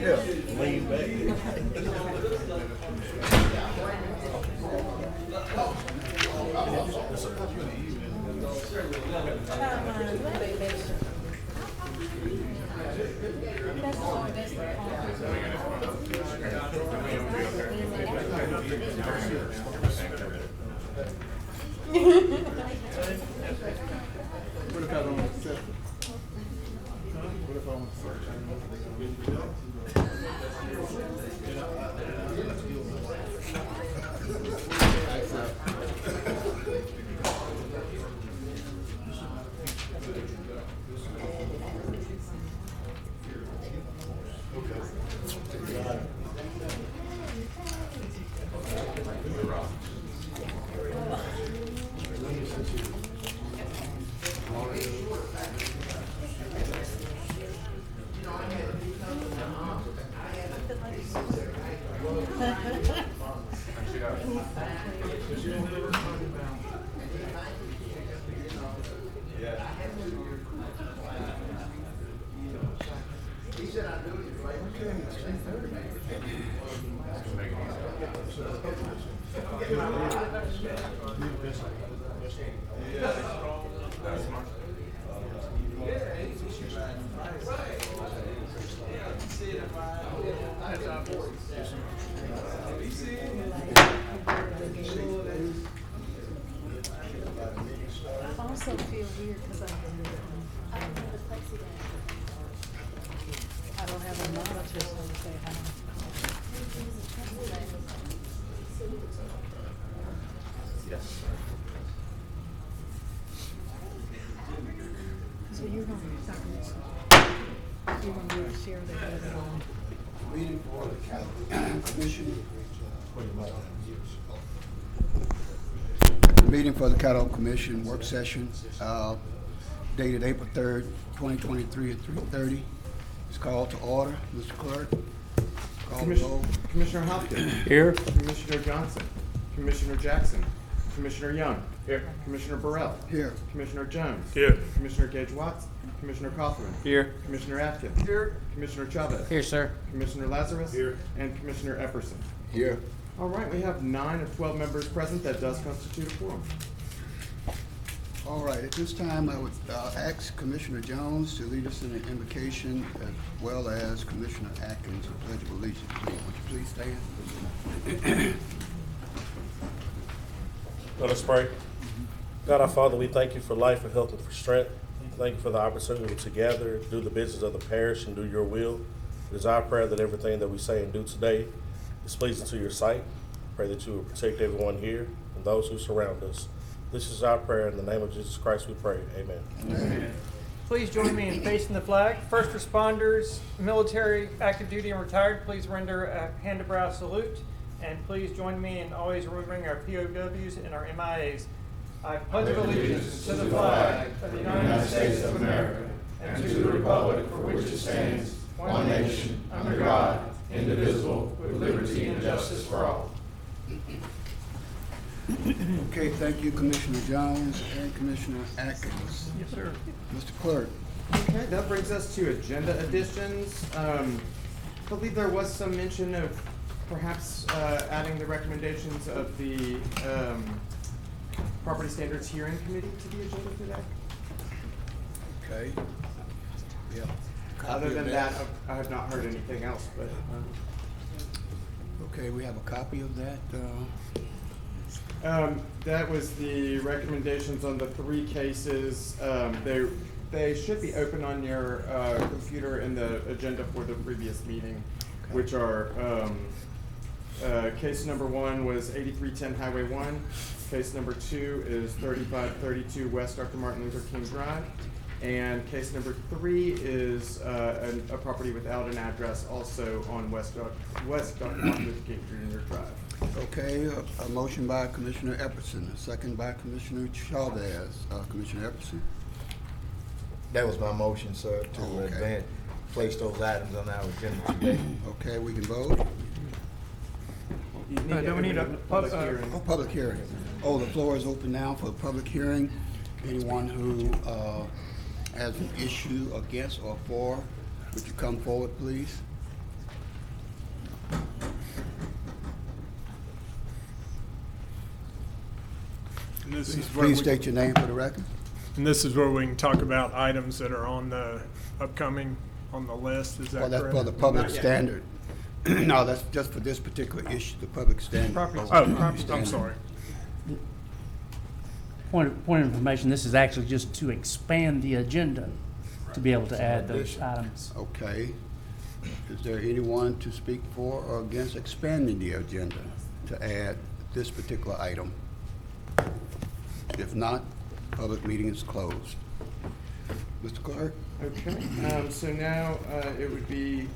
Lean back. What if I don't accept it? What if I don't I also feel weird because I don't have a monitor, so to say hi. Yes. So you're going to share that on. Meeting for the Caddo Commission. Meeting for the Caddo Commission work session, dated April 3rd, 2023 at 3:30. It's called to order. Mr. Clerk, call the roll. Commissioner Hopkins. Here. Commissioner Johnson. Commissioner Jackson. Commissioner Young. Here. Commissioner Burrell. Here. Commissioner Jones. Here. Commissioner Gage Watts. Commissioner Cothran. Here. Commissioner Atkins. Here. Commissioner Chavez. Here, sir. Commissioner Lazarus. Here. And Commissioner Epperson. Here. All right, we have 9 of 12 members present. That does constitute a quorum. All right, at this time, I would ask Commissioner Jones to lead us in an invocation, as well as Commissioner Atkins, a pledge of allegiance. Please, would you please stand? Let us pray. God our Father, we thank you for life and health and for strength. Thank you for the opportunity to gather, do the business of the parish, and do your will. It is our prayer that everything that we say and do today is pleasing to your sight. Pray that you will protect everyone here and those who surround us. This is our prayer. In the name of Jesus Christ we pray. Amen. Amen. Please join me in facing the flag. First responders, military, active duty, and retired, please render a hand-to-brow salute. And please join me in always remembering our POWs and our MIAs. I pledge allegiance to the flag of the United States of America and to the republic for which it stands, one nation, under God, indivisible, with liberty and justice for all. Okay, thank you, Commissioner Jones and Commissioner Atkins. Yes, sir. Mr. Clerk. Okay, that brings us to agenda additions. I believe there was some mention of perhaps adding the recommendations of the Property Standards Hearing Committee to the agenda today. Okay. Yeah. Other than that, I have not heard anything else, but. Okay, we have a copy of that. That was the recommendations on the 3 cases. They should be open on your computer in the agenda for the previous meeting, Okay. which are case number 1 was 8310 Highway 1. Case number 2 is 3532 West Dr. Martin Luther King Drive. And case number 3 is a property without an address, also on West Dr. Martin Luther King Jr. Drive. Okay, a motion by Commissioner Epperson, a second by Commissioner Chavez. Commissioner Epperson? That was my motion, sir, to Okay. place those items on our agenda today. Okay, we can vote. You need to do we need open a up public pub- hearing. Oh, public hearing. Oh, the floor is open now for a public hearing. Anyone who has an issue against or for, would you come forward, please? this is where Please we, state your name for the record. and this is where we can talk about items that are on the upcoming, on the list, is that Well, that's correct? for the public Not yet. standard. No, that's just for this particular issue, the public standard. Property- Oh, Property I'm standard. sorry. Point of information, this is actually just to expand the agenda to be able to add those items. Okay. Is there anyone to speak for or against expanding the agenda to add this particular item? If not, public meeting is closed. Mr. Clerk? Okay, so now it would be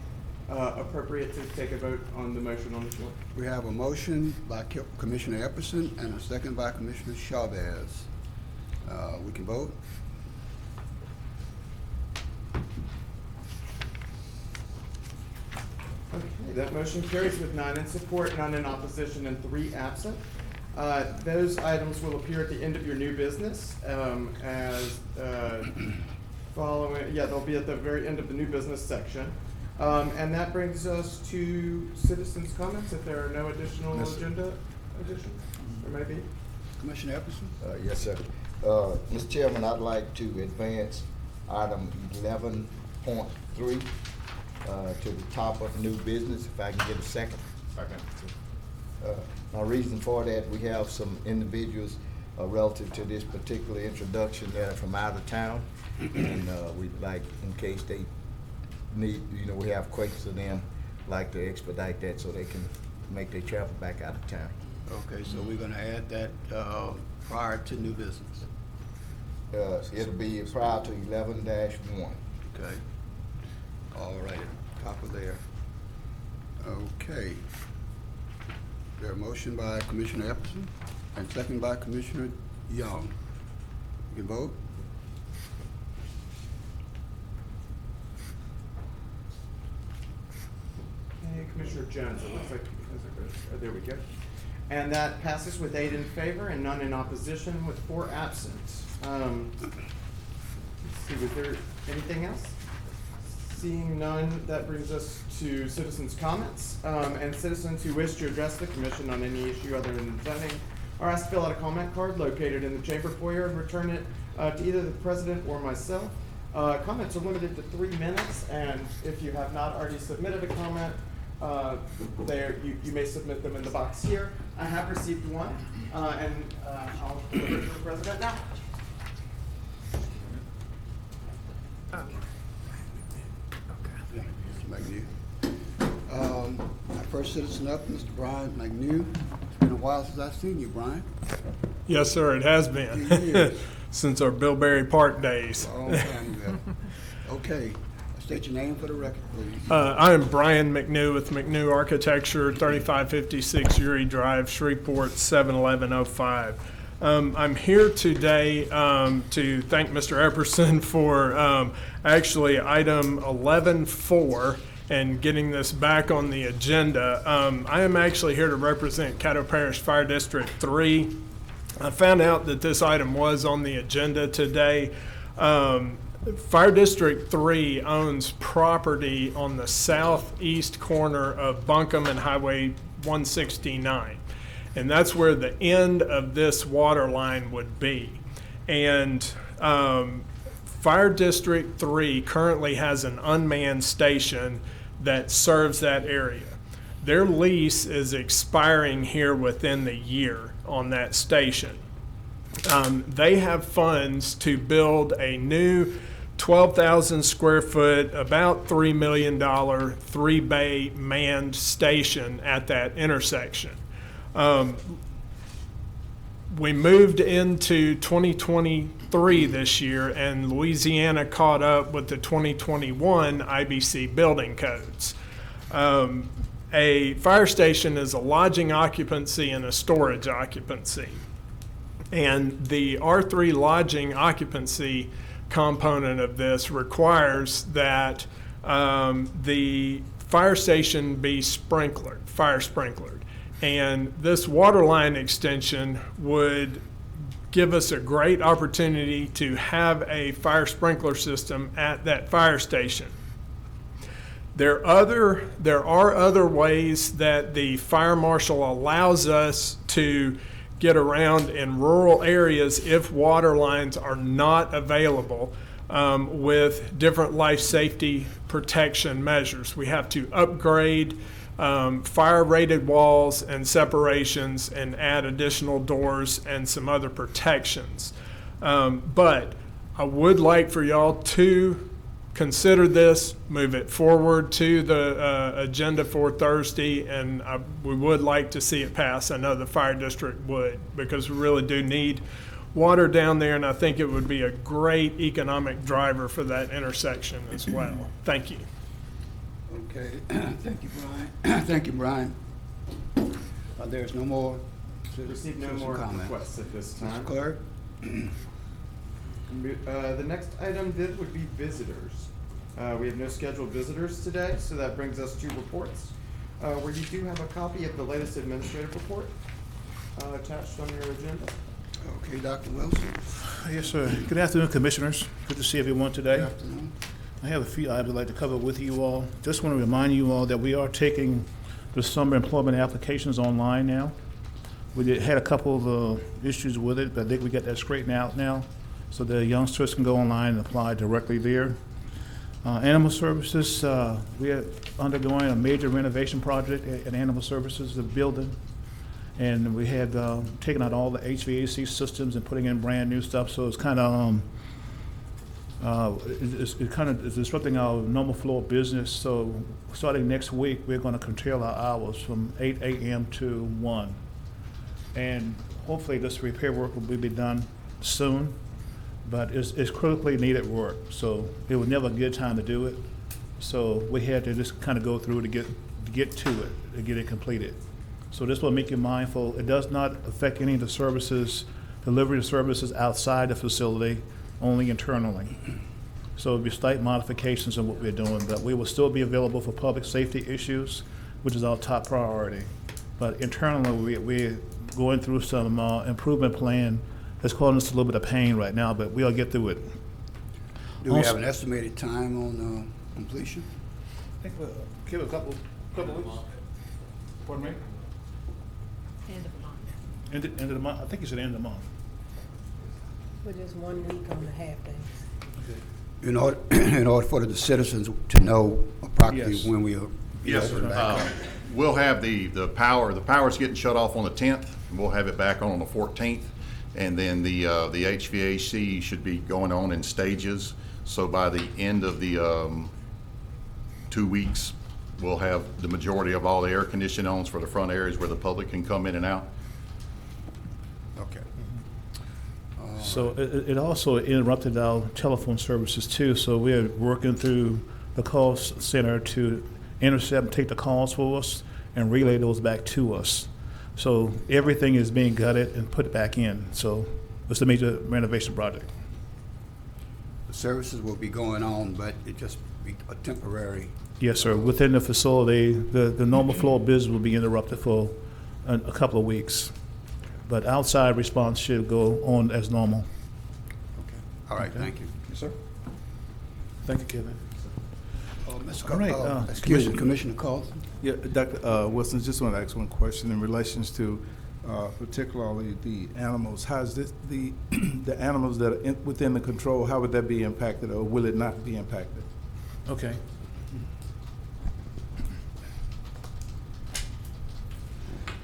appropriate to take a vote on the motion on the floor. We have a motion by Commissioner Epperson and a second by Commissioner Chavez. We can vote? Okay, that motion carries with 9 in support, none in opposition, and 3 absent. Those items will appear at the end of your new business as following, yeah, they'll be at the very end of the new business section. And that brings us to citizens' comments, if there are no additional Yes, sir. agenda additions, or maybe. Commissioner Epperson? Yes, sir. Mr. Chairman, I'd like to advance item 11.3 to the top of new business, if I can get a second. Second. My reason for that, we have some individuals relative to this particular introduction that are from out of town. And we'd like, in case they need, we have questions of them, like to expedite that so they can make their travel back out of town. Okay, so we're gonna add that prior to new business. It'll be prior to 11-1. Okay. All right, top of there. Okay. There a motion by Commissioner Epperson and second by Commissioner Young. You can vote? Okay, Commissioner Jones, it looks like, there we go. And that passes with 8 in favor and none in opposition with 4 absent. Let's see, was there anything else? Seeing none, that brings us to citizens' comments. And citizens who wish to address the commission on any issue other than zoning are asked to fill out a comment card located in the chamber foyer and return it to either the president or myself. Comments are limited to 3 minutes, and if you have not already submitted a comment, you may submit them in the box here. I have received one, and I'll deliver it to the president now. Mr. McNew. Our first citizen up, Mr. Brian McNew. It's been a while since I've seen you, Brian. Yes, sir, it has Few been, years. since our Bilberry Park days. Long time ago. Okay, state your name for the record, please. I am Brian McNew with McNew Architecture, 3556 Uri Drive, Shreveport, 71105. I'm here today to thank Mr. Epperson for actually item 11.4 and getting this back on the agenda. I am actually here to represent Caddo Parish Fire District 3. I found out that this item was on the agenda today. Fire District 3 owns property on the southeast corner of Buncombe and Highway 169. And that's where the end of this water line would be. And Fire District 3 currently has an unmanned station that serves that area. Their lease is expiring here within the year on that station. They have funds to build a new 12,000 square foot, about $3 million, 3-bay manned station at that intersection. We moved into 2023 this year, and Louisiana caught up with the 2021 IBC building codes. A fire station is a lodging occupancy and a storage occupancy. And the R3 lodging occupancy component of this requires that the fire station be fire sprinklered. And this water line extension would give us a great opportunity to have a fire sprinkler system at that fire station. There are other ways that the fire marshal allows us to get around in rural areas if water lines are not available with different life safety protection measures. We have to upgrade fire-rated walls and separations and add additional doors and some other protections. But I would like for y'all to consider this, move it forward to the agenda for Thursday, and we would like to see it pass. I know the fire district would, because we really do need water down there, and I think it would be a great economic driver for that intersection as well. Thank you. Okay, thank you, Brian. Thank you, Brian. There's no more Receive no citizen more comment. requests at this Mr. time. Clerk? The next item would be visitors. We have no scheduled visitors today, so that brings us to reports, where you do have a copy of the latest administrative report attached on your agenda. Okay, Dr. Wilson? Yes, sir. Good afternoon, Commissioners. Good to see everyone today. Good afternoon. I have a few items I'd like to cover with you all. Just want to remind you all that we are taking the summer employment applications online now. We had a couple of issues with it, but I think we got that straightened out now, so the youngsters can go online and apply directly there. Animal Services, we are undergoing a major renovation project at Animal Services, the building. And we had taken out all the HVAC systems and putting in brand new stuff, so it's kind of it's disrupting our normal flow of business. So starting next week, we're going to curtail our hours from 8 a.m. to 1. And hopefully this repair work will be done soon, but it's critically needed work. So it was never a good time to do it. So we had to just kind of go through to get to it, to get it completed. So this will make you mindful. It does not affect any of the services, delivery of services outside the facility, only internally. So it'll be slight modifications in what we're doing, but we will still be available for public safety issues, which is our top priority. But internally, we're going through some improvement plan that's causing us a little bit of pain right now, but we'll get through it. Do we Also- have an estimated time on completion? I think we'll give it a couple weeks. Pardon me? End of the month, End of the month? I think you said end of the month. which is 1 week on the half days. In order for the citizens to know approximately Yes. when we are Yes, open sir. back up. We'll have the power. The power's getting shut off on the 10th, and we'll have it back on the 14th. And then the HVAC should be going on in stages. So by the end of the 2 weeks, we'll have the majority of all the air conditioning on for the front areas where the public can come in and out. Okay. So it also interrupted our telephone services too, so we're working through the call center to intercept and take the calls for us and relay those back to us. So everything is being gutted and put back in, so it's a major renovation project. The services will be going on, but it just be a temporary. Yes, sir, within the facility, the normal flow of business will be interrupted for a couple of weeks. But outside response should go on as normal. Okay. All right, thank you. Yes, sir. Thank you, Kevin. Mr. All right, Excuse me, Commissioner Carlson? Yeah, Dr. Wilson, just want to ask one question in relations to particularly the animals. How's this, the animals that are within the control, how would that be impacted, or will it not be impacted? Okay.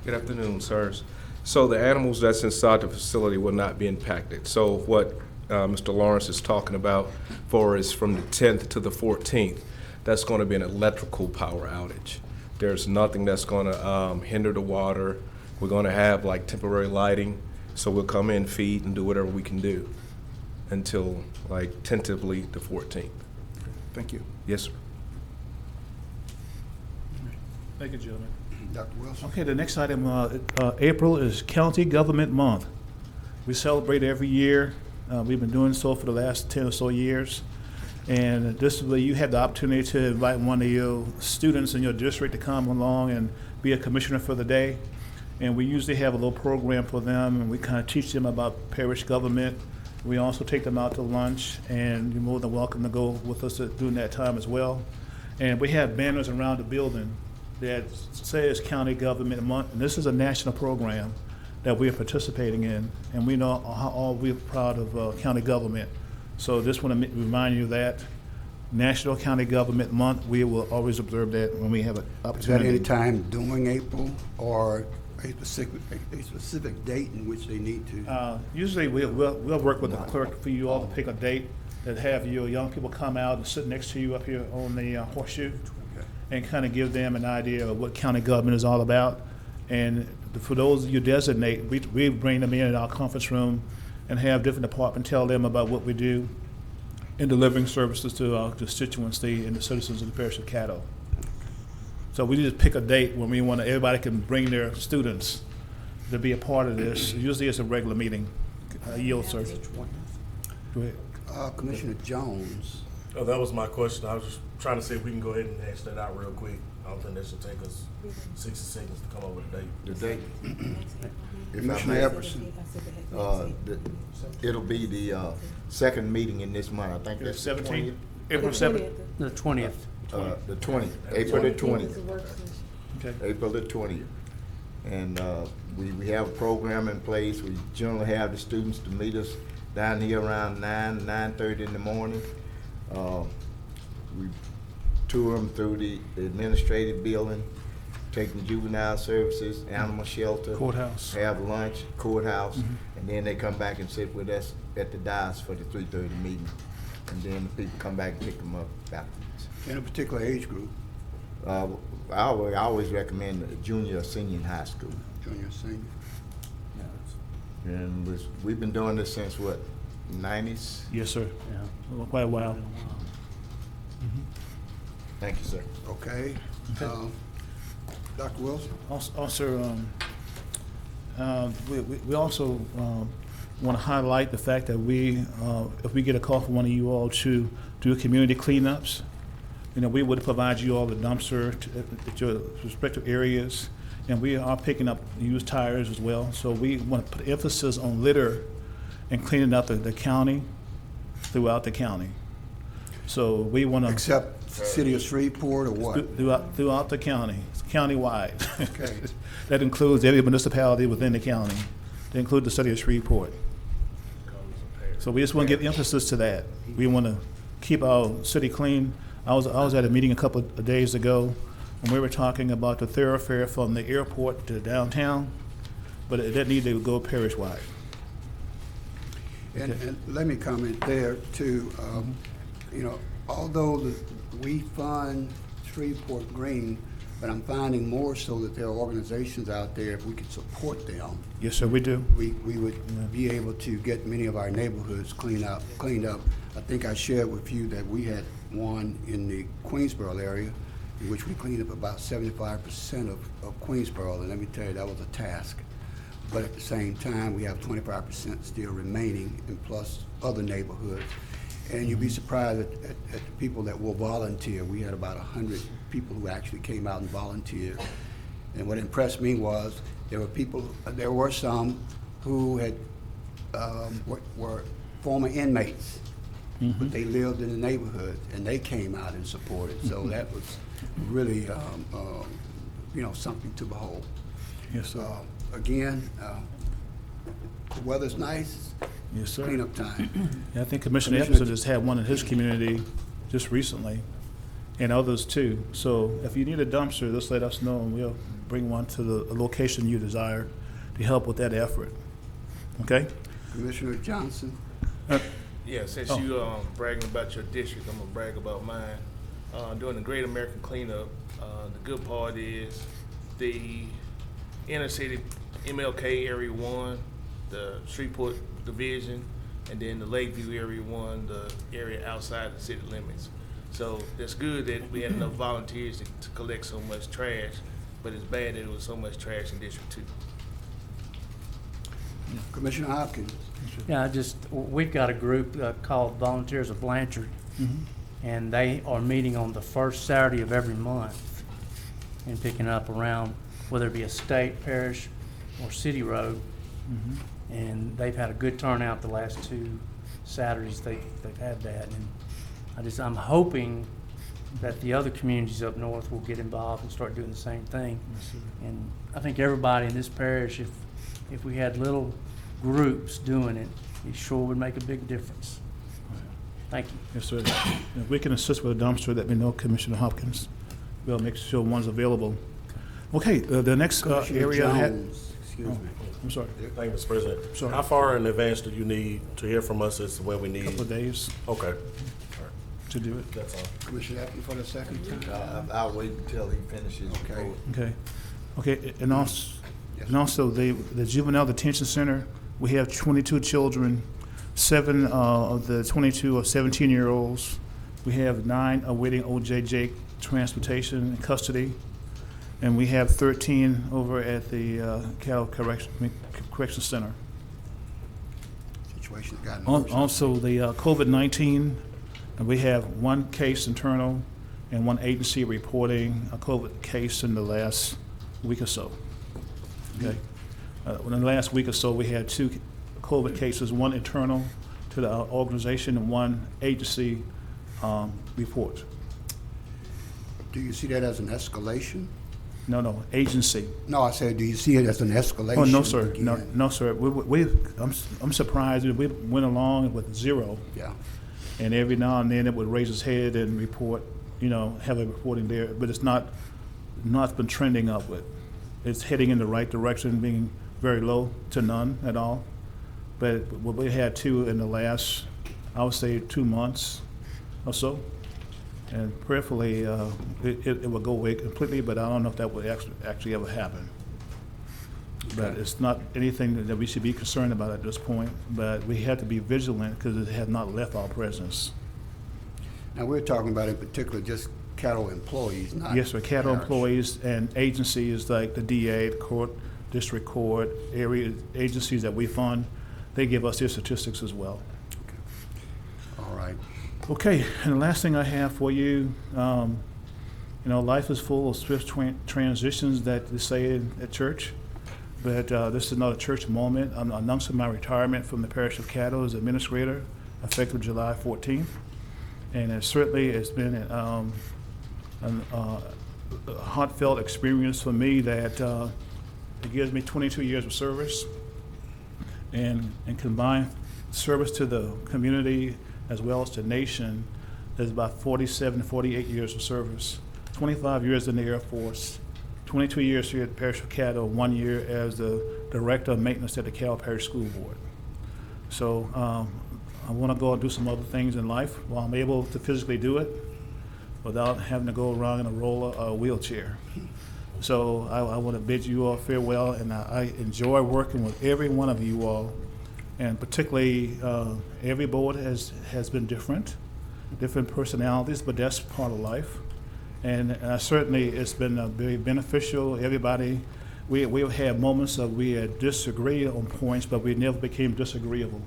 Good afternoon, sirs. So the animals that's inside the facility will not be impacted. So what Mr. Lawrence is talking about for is from the 10th to the 14th, that's going to be an electrical power outage. There's nothing that's going to hinder the water. We're going to have like temporary lighting, so we'll come in, feed, and do whatever we can do until like tentatively the 14th. Thank you. Yes, sir. Thank you, gentlemen. Dr. Wilson? Okay, the next item, April is County Government Month. We celebrate every year. We've been doing so for the last 10 or so years. And this is where you have the opportunity to invite one of your students in your district to come along and be a commissioner for the day. And we usually have a little program for them, and we kind of teach them about parish government. We also take them out to lunch, and you're more than welcome to go with us during that time as well. And we have banners around the building that says County Government Month, and this is a national program that we're participating in, and we know how all we're proud of county government. So just want to remind you that National County Government Month, we will always observe that when we have an Is that opportunity. any time during April or a specific date in which they need to? Usually we'll work with the clerk for you all to pick a date that have your young people come out and sit next to you up here on the horseshoe and kind of give them an idea of what county government is all about. And for those you designate, we bring them in our conference room and have different departments tell them about what we do in delivering services to our constituency and the citizens of the parish of Caddo. So we just pick a date when we want to, everybody can bring their students to be a part of this. Usually it's a regular meeting. Yield, sir. Go ahead. Commissioner Jones. Oh, that was my question. I was just trying to see if we can go ahead and hash that out real quick. I don't think that should take us 60 seconds to come up with a date. The date. If I Commissioner may, Epperson. it'll be the second meeting in this month. I think that's the 17th, 20th. April 7th. The 20th. The 20th, April the 20th. Okay. April the 20th. And we have a program in place. We generally have the students to meet us down here around 9:30 in the morning. We tour them through the administrative building, taking juvenile services, animal shelter. Courthouse. Have lunch, courthouse, and then they come back and sit with us at the dais for the 3:30 meeting. And then the people come back and pick them up afterwards. In a particular age group, I always recommend the junior or senior in high school. junior, senior. And we've been doing this since what, 90s? Yes, sir. Yeah. Quite a while. Thank you, sir. Okay. Dr. Wilson? Also, we also want to highlight the fact that if we get a call from one of you all to do community cleanups, we would provide you all the dumpster at your respective areas, and we are picking up used tires as well. So we want to put emphasis on litter and cleaning up the county, throughout the county. So we want to. Except City of Shreveport or what? Throughout the county, countywide. Okay. That includes every municipality within the county. They include the city of Shreveport. So we just want to give emphasis to that. We want to keep our city clean. I was at a meeting a couple of days ago, and we were talking about the thoroughfare from the airport to downtown, but that need to go parish-wide. And let me comment there too. Although we fund Shreveport Green, but I'm finding more so that there are organizations out there, if we could support them. Yes, sir, we do. We would be able to get many of our neighborhoods cleaned up. I think I shared with you that we had one in the Queensboro area, in which we cleaned up about 75% of Queensboro, and let me tell you, that was a task. But at the same time, we have 25% still remaining, and plus other neighborhoods. And you'd be surprised at the people that will volunteer. We had about 100 people who actually came out and volunteered. And what impressed me was there were some who had were former inmates, but they lived in the neighborhood, and they came out and supported. So that was really, something to behold. Yes, sir. Again, the weather's nice. Yes, sir. Cleanup time. Yeah, I think Commissioner Commissioner- Epperson just had one in his community just recently, and others too. So if you need a dumpster, just let us know, and we'll bring one to the location you desire to help with that effort. Okay? Commissioner Johnson? Yeah, since Oh. you bragging about your district, I'm gonna brag about mine. During the Great American Cleanup, the good part is the inner city MLK Area 1, the Shreveport Division, and then the Lakeview Area 1, the area outside the city limits. So it's good that we had enough volunteers to collect so much trash, but it's bad that it was so much trash in District 2. Commissioner Hopkins? Yeah, we've got a group called Volunteers of Blanchard, and they are meeting on the first Saturday of every month and picking up around, whether it be a state, parish, or city road. And they've had a good turnout the last 2 Saturdays they've had that. And I'm hoping that the other communities up north will get involved and start doing the same thing. And I think everybody in this parish, if we had little groups doing it, it sure would make a big difference. Thank you. Yes, sir. If we can assist with a dumpster, let me know, Commissioner Hopkins. We'll make sure one's available. Okay, the next Commissioner area I had. Jones, excuse me. I'm sorry. Thank you, Mr. President. Sorry. How far in advance do you need to hear from us as to when we need? Couple of days Okay, to do it. that's all. Commissioner Atkins for the second time. I'll wait until he finishes. Okay. Okay. Okay, and also the juvenile detention center, we have 22 children, 7 of the 22 are 17-year-olds. We have 9 awaiting OJJ transportation and custody. And we have 13 over at the Caddo Correction Center. Situation gotten worse. Also, the COVID-19, we have 1 case internal and 1 agency reporting a COVID case in the last week or so. Okay. In the last week or so, we had 2 COVID cases, 1 internal to the organization and 1 agency report. Do you see that as an escalation? No, agency. No, I said, do you see it as an escalation? Oh, no, sir. again? No, sir. I'm surprised that we went along with 0. Yeah. And every now and then it would raise its head and report, have a reporting there, but it's not been trending upward. It's heading in the right direction, being very low to none at all. But we had 2 in the last, I would say, 2 months or so. And prayerfully, it will go away completely, but I don't know if that will actually ever happen. But it's not anything that we should be concerned about at this point, but we have to be vigilant because it has not left our presence. Now, we're talking about in particular just Caddo employees, not Yes, sir, Caddo parish. employees and agencies like the DA, the court, district court, area agencies that we fund, they give us their statistics as well. All right. Okay, and the last thing I have for you, life is full of swift transitions that they say at church, but this is not a church moment. I'm announcing my retirement from the Parish of Caddo as administrator, effective July 14th. And it's been a heartfelt experience for me that it gives me 22 years of service and combined service to the community as well as to the nation. There's about 47 to 48 years of service, 25 years in the Air Force, 22 years here at the Parish of Caddo, 1 year as the Director of Maintenance at the Cal Parish School Board. So I want to go and do some other things in life while I'm able to physically do it without having to go around in a roller or a wheelchair. So I want to bid you all farewell, and I enjoy working with every one of you all. And particularly, every board has been different personalities, but that's part of life. And certainly, it's been very beneficial. Everybody, we've had moments of we had disagreed on points, but we never became disagreeable.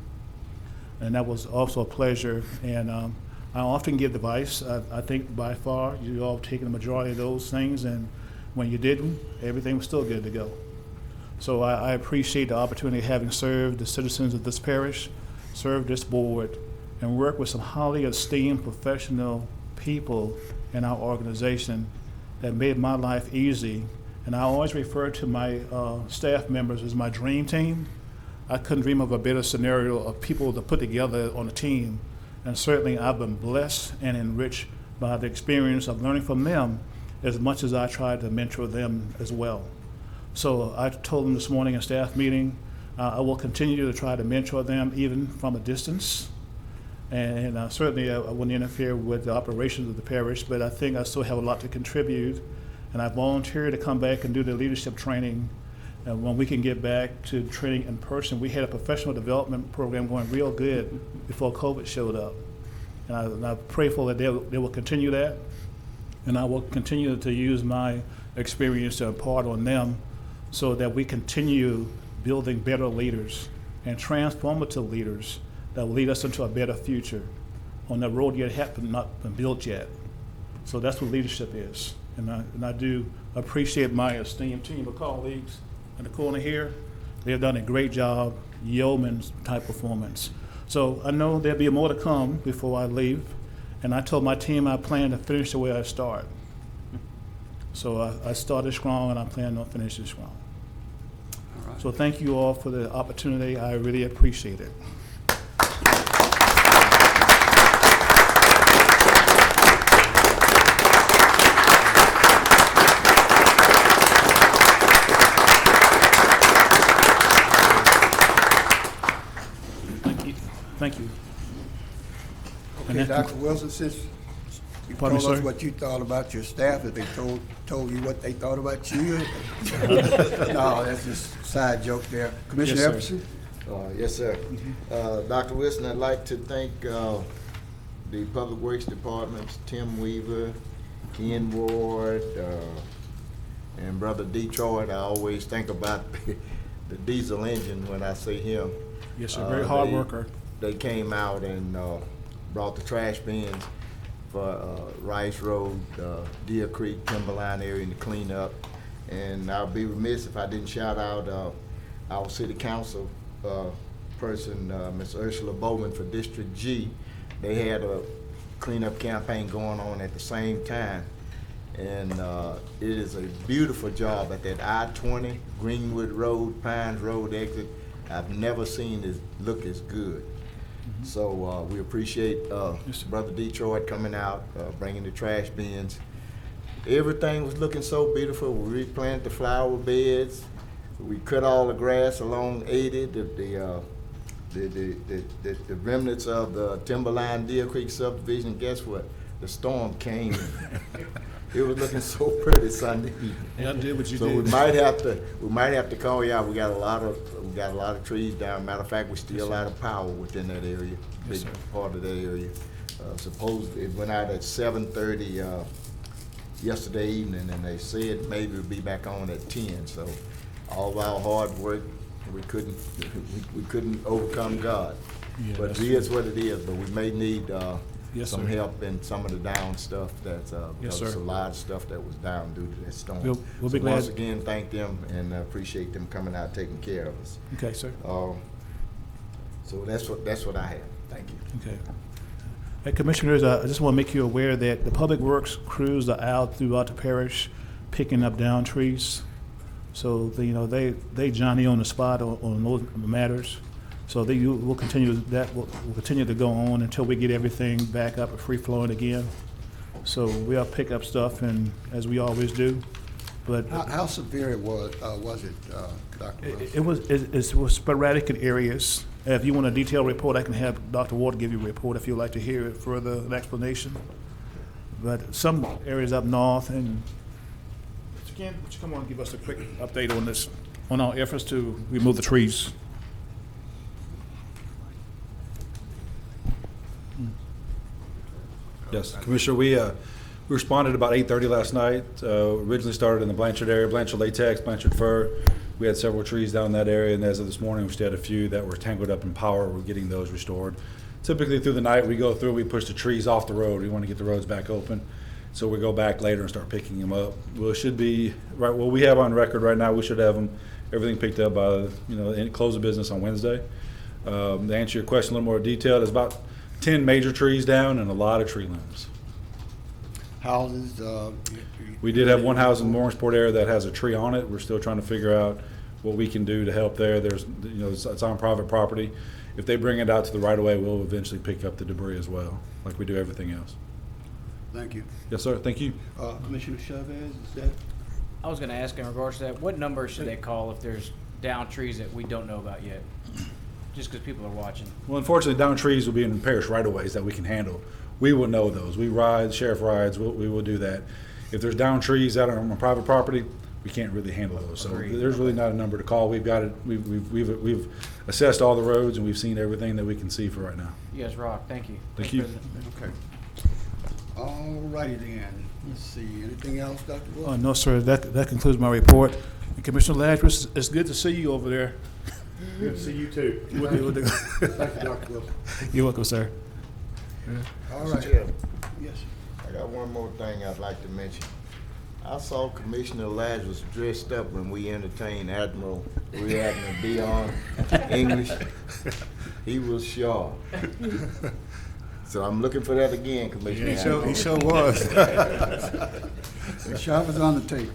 And that was also a pleasure. And I often give advice. I think by far, you all have taken the majority of those things, and when you didn't, everything was still good to go. So I appreciate the opportunity of having served the citizens of this parish, served this board, and worked with some highly esteemed professional people in our organization that made my life easy. And I always refer to my staff members as my dream team. I couldn't dream of a better scenario of people to put together on a team. And certainly I've been blessed and enriched by the experience of learning from them as much as I tried to mentor them as well. So I told them this morning in staff meeting, I will continue to try to mentor them even from a distance. And certainly I wouldn't interfere with the operations of the parish, but I think I still have a lot to contribute. And I volunteered to come back and do the leadership training. And when we can get back to training in person, we had a professional development program going real good before COVID showed up. And I'm prayerful that they will continue that. And I will continue to use my experience to impart on them so that we continue building better leaders and transformative leaders that will lead us into a better future on the road yet not been built yet. So that's what leadership is. And I do appreciate my esteemed team of colleagues in the corner here. They have done a great job, yeoman's type performance. So I know there'll be more to come before I leave. And I told my team I plan to finish the way I start. So I started strong, and I plan on finishing strong. All right. So thank you all for the opportunity. I really appreciate it. Thank you. Okay, Dr. Wilson, since you Pardon told me, us sir? what you thought about your staff, if they told you what they thought about you? No, that's just a side joke there. Commissioner sir. Epperson? Yes, sir. Dr. Wilson, I'd like to thank the Public Works Departments, Tim Weaver, Ken Ward, and Brother Detroit. I always think about the diesel engine when I see him. Yes, sir. Very hard worker. They came out and brought the trash bins for Rice Road, Deer Creek, Timberline area to clean up. And I'll be remiss if I didn't shout out our city council person, Ms. Ursula Bowman for District G. They had a cleanup campaign going on at the same time. And it is a beautiful job at that I-20 Greenwood Road, Pines Road exit. I've never seen it look as good. So we appreciate Brother Detroit coming out, bringing the trash bins. Everything was looking so beautiful. We replanted the flower beds. We cut all the grass along 80, the remnants of the Timberline Deer Creek subdivision. Guess what? The storm came. It was looking so pretty Sunday evening. Yeah, I did what you so did. we might have to call you out. We got a lot of trees down. Matter of fact, we still out of power within that area, big part of that area. Supposedly it went out at 7:30 yesterday evening, and they said maybe it'll be back on at 10. So all of our hard work, we couldn't overcome God. Yeah, but that's it is what it is. But we may need Yes, some sir. help in some of the down stuff that's Yes, there's sir. a lot of stuff that was down due to that storm. We'll be So glad. once again, thank them and appreciate them coming out taking care of us. Okay, sir. So that's what I have. Thank you. Okay. Hey, Commissioners, I just want to make you aware that the Public Works crews are out throughout the parish picking up down trees. So, they Johnny on the spot on those matters. So will continue that will continue to go on until we get everything back up and free flowing again. So we'll pick up stuff, and as we always do. But How severe was it, Dr. Wilson? it was sporadic in areas. If you want a detailed report, I can have Dr. Ward give you a report if you'd like to hear it further, an explanation. But some areas up north, and Ken, would you come on and give us a quick update on this, on our efforts to remove the trees? Yes, Commissioner, we responded about 8:30 last night. Originally started in the Blanchard area, Blanchard latex, Blanchard fir. We had several trees down in that area, and as of this morning, we still had a few that were tangled up in power. We're getting those restored. Typically through the night, we go through, we push the trees off the road. We want to get the roads back open. So we go back later and start picking them up. Well, it should be, right, what we have on record right now, we should have them, everything picked up by, close of business on Wednesday. To answer your question a little more detailed, there's about 10 major trees down and a lot of tree limbs. Houses? We did have one house in Morrisport area that has a tree on it. We're still trying to figure out what we can do to help there. There's, it's on private property. If they bring it out to the right of way, we'll eventually pick up the debris as well, like we do everything else. Thank you. Yes, sir. Thank you. Commissioner Chavez, is that? I was going to ask in regards to that, what number should they call if there's down trees that we don't know about yet? Just because people are watching. Well, unfortunately, down trees will be in parish right-of-ways that we can handle. We will know those. We ride, the sheriff rides, we will do that. If there's down trees out on private property, we can't really handle those. So there's really not a number to call. We've got it. We've assessed all the roads, and we've seen everything that we can see for right now. You guys rock. Thank you. Thank you. Okay. All righty then. Let's see. Anything else, Dr. Wilson? No, sir. That concludes my report. And Commissioner Lazarus, it's good to see you over there. Good to see you too. Thank you, Dr. Wilson. You're welcome, sir. All right. Mr. Chairman, Yes. I got one more thing I'd like to mention. I saw Commissioner Lazarus dressed up when we entertained Admiral Dion English. He was sharp. So I'm looking for that again, Commissioner. He sure was. The shot was on the tape.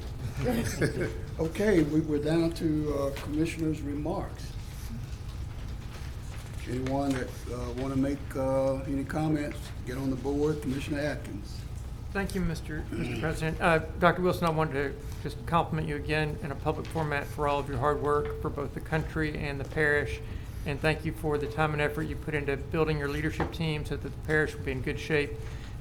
Okay, we're down to commissioners' remarks. Anyone that want to make any comments, get on the board. Commissioner Atkins. Thank you, Mr. President. Dr. Wilson, I wanted to just compliment you again in a public format for all of your hard work for both the country and the parish. And thank you for the time and effort you put into building your leadership team so that the parish will be in good shape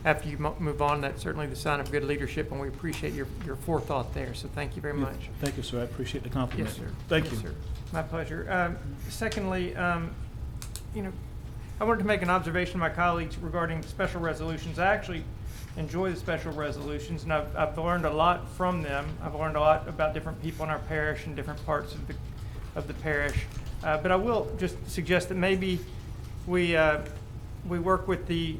after you move on. That's certainly the sign of good leadership, and we appreciate your forethought there. So thank you very much. Thank you, sir. I appreciate the compliment. Yes, sir. Thank Yes, you. sir. My pleasure. Secondly, I wanted to make an observation to my colleagues regarding special resolutions. I actually enjoy the special resolutions, and I've learned a lot from them. I've learned a lot about different people in our parish and different parts of the parish. But I will just suggest that maybe we work with the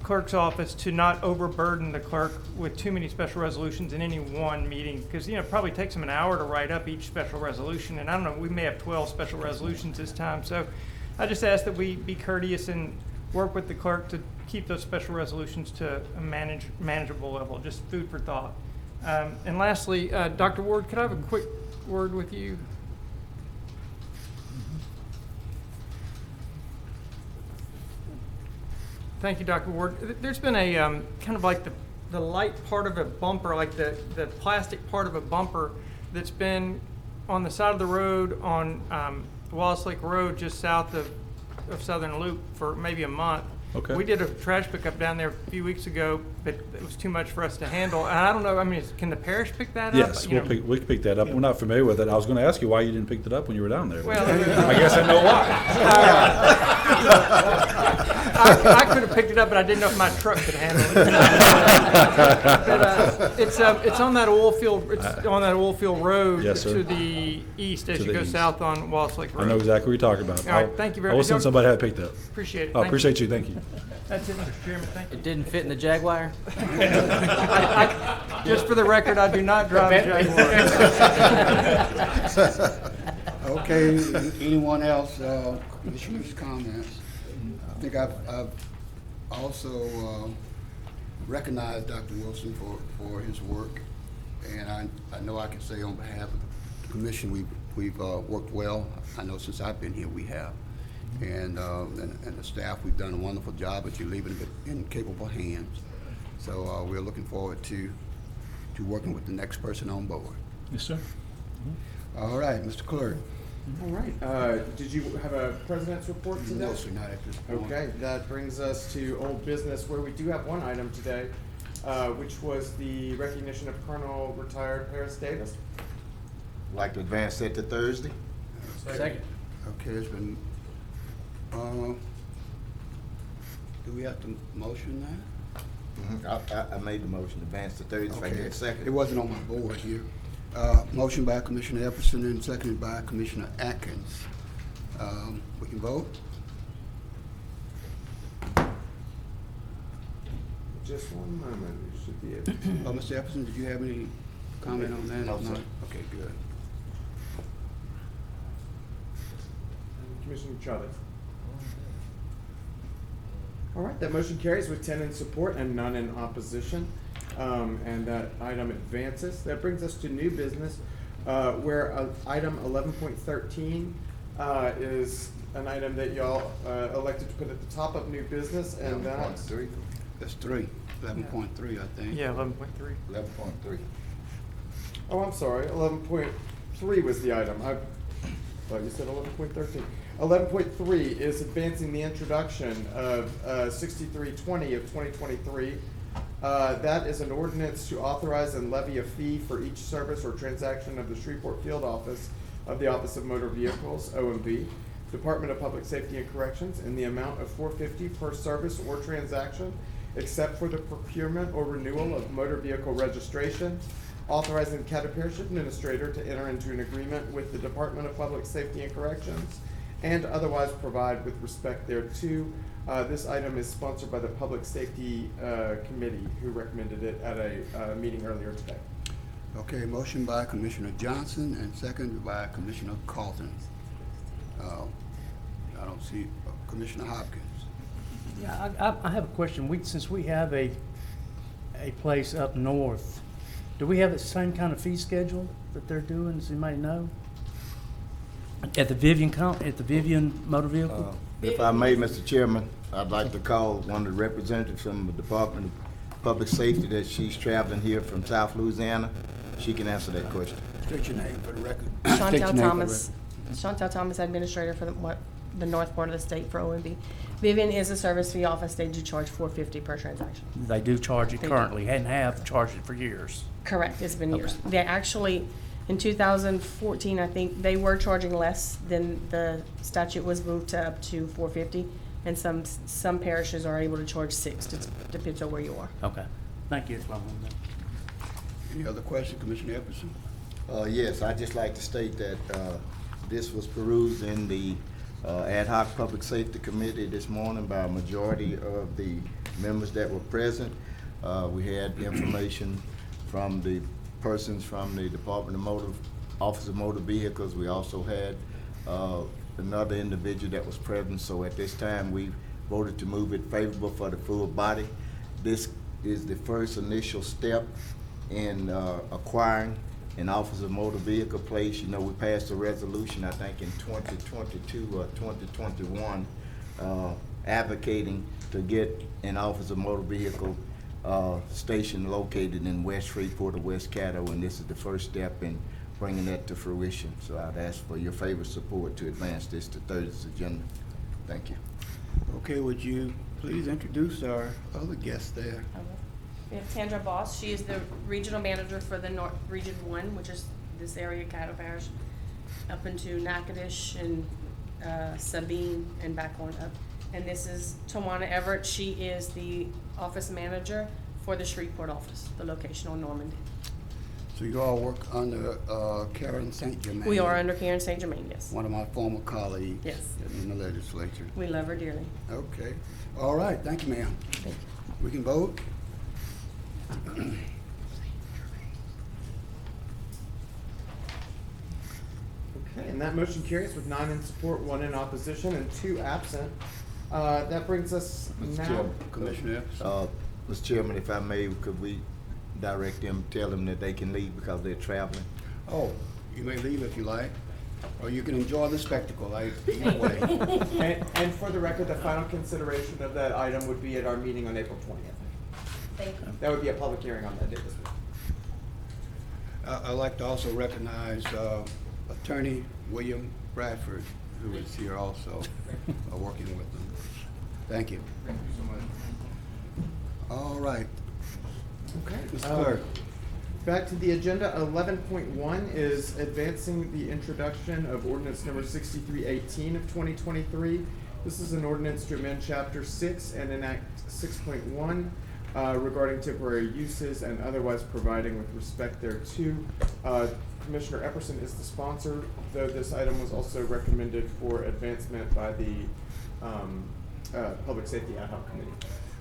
clerk's office to not overburden the clerk with too many special resolutions in any one meeting, because it probably takes them an hour to write up each special resolution, and I don't know, we may have 12 special resolutions this time. So I just ask that we be courteous and work with the clerk to keep those special resolutions to a manageable level, just food for thought. And lastly, Dr. Ward, could I have a quick word with you? Thank you, Dr. Ward. There's been a kind of like the light part of a bumper, like the plastic part of a bumper that's been on the side of the road on Wallace Lake Road just south of Southern Loop for maybe a month. Okay. We did a trash pickup down there a few weeks ago, but it was too much for us to handle. And I don't know, can the parish pick that up? Yes, we can pick that up. We're not familiar with it. I was going to ask you why you didn't pick it up when you were down there. Well, I guess I know why. I could have picked it up, but I didn't know if my truck could handle it. But it's on that oil field. It's on that oil field road to the east as you go south on Wallace Lake Road. I know exactly what you're talking about. All right, thank you very much. I will send somebody to pick that up. Appreciate it. I appreciate you. Thank you. That's it, Mr. Chairman. Thank you. It didn't fit in the Jaguar? Just for the record, I do not drive a Jaguar. Okay, anyone else, commissioners' comments? I think I've also recognized Dr. Wilson for his work, and I know I can say on behalf of the commission we've worked well. I know since I've been here we have. And the staff, we've done a wonderful job, but you're leaving it in capable hands. So we're looking forward to working with the next person on board. Yes, sir. All right, Mr. Clerk. All right. Did you have a president's report today? No, sir, not at this point. Okay, that brings us to old business, where we do have one item today, which was the recognition of Colonel retired Paris Davis. Like to advance that to Thursday? Second. Okay, it's been, do we have to motion that? I made the motion to advance to Thursday. If I get a second. It wasn't on my board here. Motion by Commissioner Epperson and seconded by Commissioner Atkins. We can vote? Just one moment, we should be able to. Mr. Epperson, did you have any comment on that? No, If sir. not, okay, good. Commissioner Chavez. All right, that motion carries with 10 in support and none in opposition, and that item advances. That brings us to new business, where item 11.13 is an item that y'all elected to put at the top of new business, and that's 11.3. That's 11.3, I think. Yeah, 11.3. 11.3. Oh, I'm sorry. 11.3 was the item. I thought you said 11.13. 11.3 is advancing the introduction of 6320 of 2023. That is an ordinance to authorize and levy a fee for each service or transaction of the Shreveport Field Office of the Office of Motor Vehicles, OMV, Department of Public Safety and Corrections, in the amount of $4.50 per service or transaction, except for the procurement or renewal of motor vehicle registration, authorizing the Caddo Parish Administrator to enter into an agreement with the Department of Public Safety and Corrections, and otherwise provide with respect thereto. This item is sponsored by the Public Safety Committee, who recommended it at a meeting earlier today. Okay, motion by Commissioner Johnson and seconded by Commissioner Carlton. I don't see Commissioner Hopkins. Yeah, I have a question. Since we have a place up north, do we have the same kind of fee schedule that they're doing? Does anybody know? At the Vivian Motor Vehicle? If I may, Mr. Chairman, I'd like to call one of the representatives from the Department of Public Safety that she's traveling here from South Louisiana. She can answer that question. State your name for the record. State your Chantel name for the Thomas, Chantel Thomas, Administrator for the north part of the state for OMB. Vivian is a service fee office. They do charge $4.50 per transaction. They do charge it They currently and have charged it for years. Correct, it's been years. Okay. They actually, in 2014, I think, they were charging less than the statute was moved to up to $4.50. And some parishes are able to charge $6, it depends on where you are. Okay. Thank you. That's what I wanted to know. Any other question, Commissioner Epperson? Yes, I'd just like to state that this was perused in the Ad hoc Public Safety Committee this morning by a majority of the members that were present. We had information from the persons from the Department of Office of Motor Vehicles. We also had another individual that was present. So at this time, we voted to move it favorable for the full body. This is the first initial step in acquiring an Office of Motor Vehicle place. You know, we passed a resolution, I think, in 2022 or 2021, advocating to get an Office of Motor Vehicle station located in West Shreveport or West Caddo, and this is the first step in bringing that to fruition. So I'd ask for your favor support to advance this to Thursday's agenda. Thank you. Okay, would you please introduce our other guest there? We have Tandra Boss. She is the regional manager for the Region 1, which is this area, Caddo Parish, up into Natchitoches and Sabine and back on up. And this is Tawana Everett. She is the office manager for the Shreveport office, the location on Normandy. So you all work under Karen St. Germain? We are under Karen St. Germain, yes. One of my former colleagues. Yes. In the legislature. We love her dearly. Okay. All right, thank you, ma'am. We can vote? Okay, and that motion carries with 9 in support, 1 in opposition, and 2 absent. That brings us now. Commissioner Epperson? Mr. Chairman, if I may, could we direct them, tell them that they can leave because they're traveling? Oh, you may leave if you like, or you can enjoy the spectacle, either way. And for the record, the final consideration of that item would be at our meeting on April 20th. Thank you. That would be a public hearing on that day this week. I'd like to also recognize Attorney William Bradford, who is here also, working with them. Thank you. Thank you so much. All right. Okay. Mr. Clerk. Back to the agenda. 11.1 is advancing the introduction of ordinance number 6318 of 2023. This is an ordinance to amend Chapter 6 and enact 6.1 regarding temporary uses and otherwise providing with respect thereto. Commissioner Epperson is the sponsor, though this item was also recommended for advancement by the Public Safety Ad hoc Committee.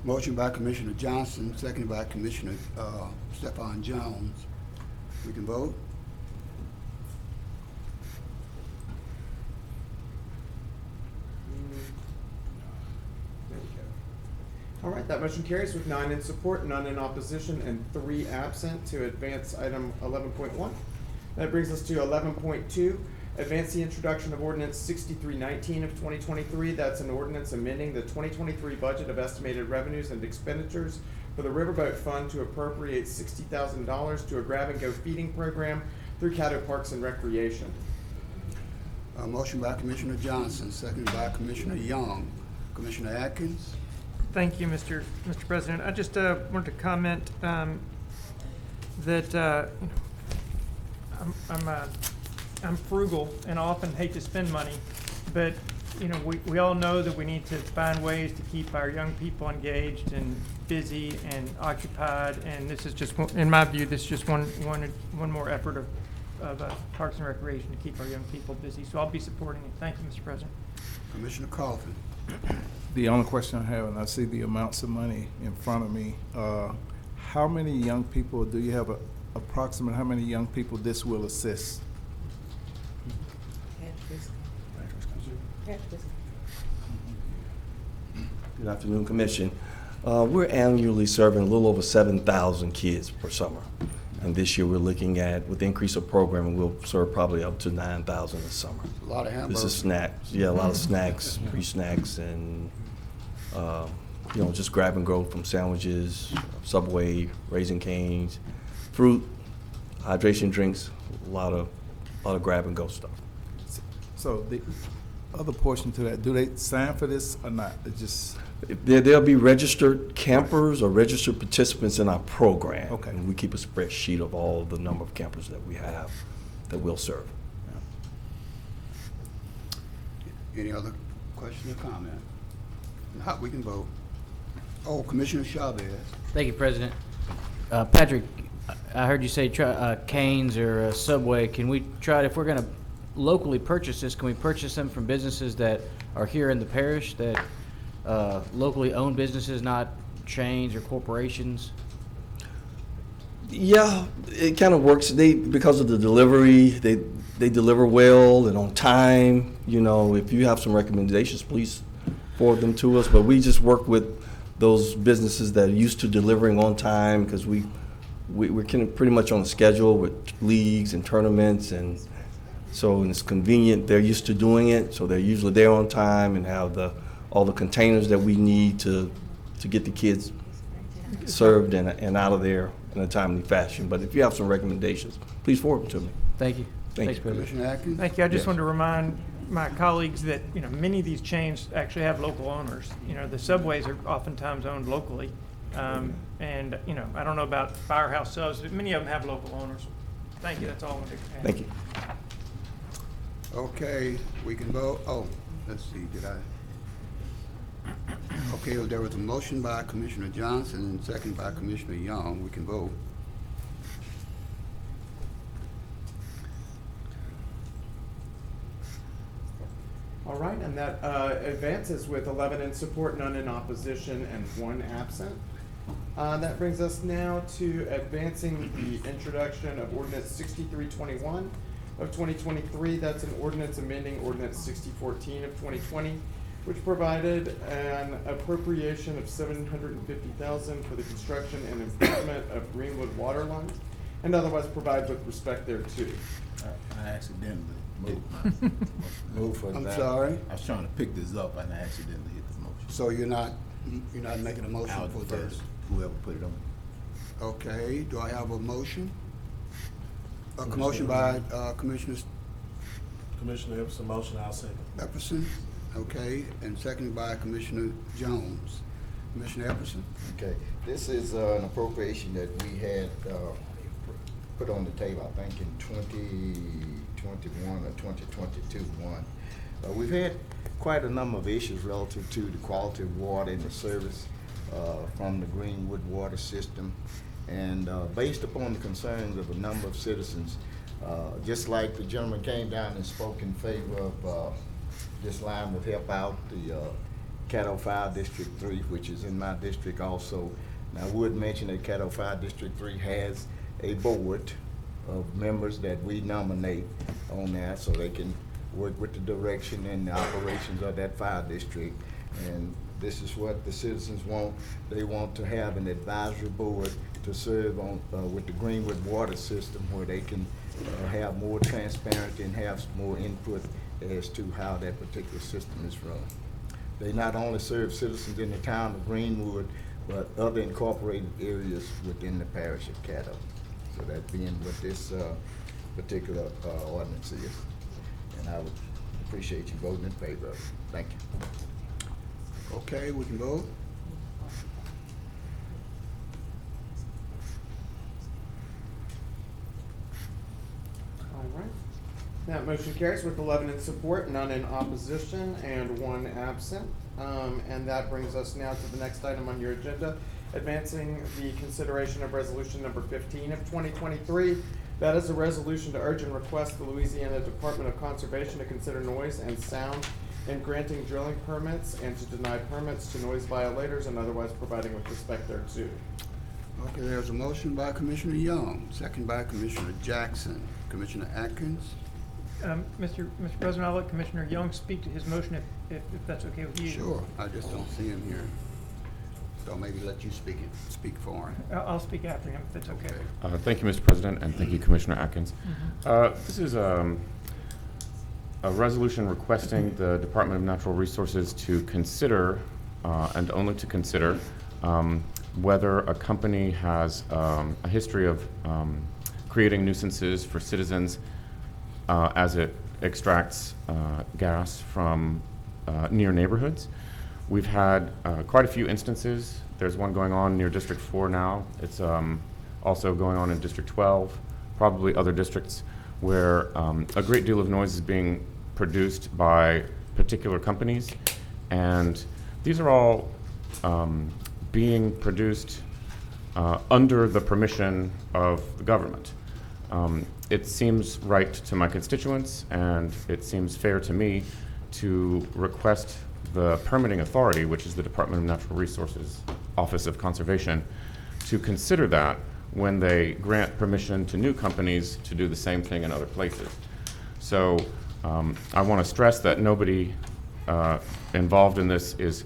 Motion by Commissioner Johnson, seconded by Commissioner Stephon Jones. We can vote? There we go. All right, that motion carries with 9 in support, none in opposition, and 3 absent to advance item 11.1. That brings us to 11.2. Advance the introduction of ordinance 6319 of 2023. That's an ordinance amending the 2023 budget of estimated revenues and expenditures for the Riverboat Fund to appropriate $60,000 to a grab-and-go feeding program through Caddo Parks and Recreation. Motion by Commissioner Johnson, seconded by Commissioner Young. Commissioner Atkins? Thank you, Mr. President. I just wanted to comment that I'm frugal and often hate to spend money, but we all know that we need to find ways to keep our young people engaged and busy and occupied. And this is just, in my view, this is just one more effort of Parks and Recreation to keep our young people busy. So I'll be supporting it. Thank you, Mr. President. Commissioner Coffin? The only question I have, and I see the amounts of money in front of me, how many young people, do you have approximate how many young people this will assist? Good afternoon, Commission. We're annually serving a little over 7,000 kids per summer. And this year we're looking at, with the increase of programming, we'll serve probably up to 9,000 this summer. A lot of hamburgers. This is snacks, yeah, a lot of snacks, pre-snacks, and, you know, just grab and go from sandwiches, Subway, Raising Cane's, fruit, hydration drinks, a lot of grab and go stuff. So the other portion to that, do they sign for this or not? It just, There'll be registered campers or registered participants in our program. Okay. And we keep a spreadsheet of all the number of campers that we have that we'll serve. Any other question or comment? Not, we can vote. Oh, Commissioner Chavez. Thank you, President. Patrick, I heard you say try Cane's or Subway. Can we try, if we're going to locally purchase this, can we purchase them from businesses that are here in the parish, that locally owned businesses, not chains or corporations? Yeah, it kind of works. Because of the delivery, they deliver well and on time. You know, if you have some recommendations, please forward them to us. But we just work with those businesses that are used to delivering on time, because we're pretty much on a schedule with leagues and tournaments, and so it's convenient. They're used to doing it, so they're usually there on time and have all the containers that we need to get the kids served and out of there in a timely fashion. But if you have some recommendations, please forward them to me. Thank you. Thanks, President. Commissioner Atkins? Thank you. I just Yes. wanted to remind my colleagues that, you know, many of these chains actually have local owners. You know, the Subways are oftentimes owned locally. And, you know, I don't know about Firehouse Subs, but many of them have local owners. Thank you. That's all I wanted to add. Thank you. Okay, we can vote. Oh, let's see, did I? Okay, there was a motion by Commissioner Johnson and second by Commissioner Young. We can vote. All right, and that advances with 11 in support, none in opposition, and 1 absent. That brings us now to advancing the introduction of Ordinance 6321 of 2023. That's an ordinance amending Ordinance 6014 of 2020, which provided an appropriation of $750,000 for the construction and improvement of Greenwood water lines, and otherwise provide with respect thereto. I accidentally moved for that. I'm sorry? I was trying to pick this up and I accidentally hit the motion. So you're not making a motion I'll for defer this? to whoever put it on. Okay, do I have a motion? A motion by Commissioner Commissioner Epperson, motion, I'll second. Epperson, okay, and seconded by Commissioner Jones. Commissioner Epperson? Okay, this is an appropriation that we had put on the table, I think in 2021 or 2022 one. We've had quite a number of issues relative to the quality of water and the service from the Greenwood water system. And based upon the concerns of a number of citizens, just like the gentleman came down and spoke in favor of this line would help out the Caddo Fire District 3, which is in my district also. And I would mention that Caddo Fire District 3 has a board of members that we nominate on that, so they can work with the direction and the operations of that fire district. And this is what the citizens want. They want to have an advisory board to serve on with the Greenwood water system, where they can have more transparency and have more input as to how that particular system is run. They not only serve citizens in the town of Greenwood, but other incorporated areas within the parish of Caddo. So that being what this particular ordinance is. And I would appreciate you voting in favor of it. Thank you. Okay, we can vote. All right. That motion carries with 11 in support, none in opposition, and 1 absent. And that brings us now to the next item on your agenda, advancing the consideration of resolution number 15 of 2023. That is a resolution to urge and request the Louisiana Department of Conservation to consider noise and sound in granting drilling permits and to deny permits to noise violators and otherwise providing with respect thereto. Okay, there's a motion by Commissioner Young, second by Commissioner Jackson. Commissioner Atkins? Mr. President, I'll let Commissioner Young speak to his motion if that's okay with you. Sure, I just don't see him here. So maybe let you speak for him. I'll speak after him if that's okay. Thank you, Mr. President, and thank you, Commissioner Atkins. This is a resolution requesting the Department of Natural Resources to consider, and only to consider, whether a company has a history of creating nuisances for citizens as it extracts gas from near neighborhoods. We've had quite a few instances. There's one going on near District 4 now. It's also going on in District 12, probably other districts, where a great deal of noise is being produced by particular companies. And these are all being produced under the permission of the government. It seems right to my constituents, and it seems fair to me to request the permitting authority, which is the Department of Natural Resources Office of Conservation, to consider that when they grant permission to new companies to do the same thing in other places. So I want to stress that nobody involved in this is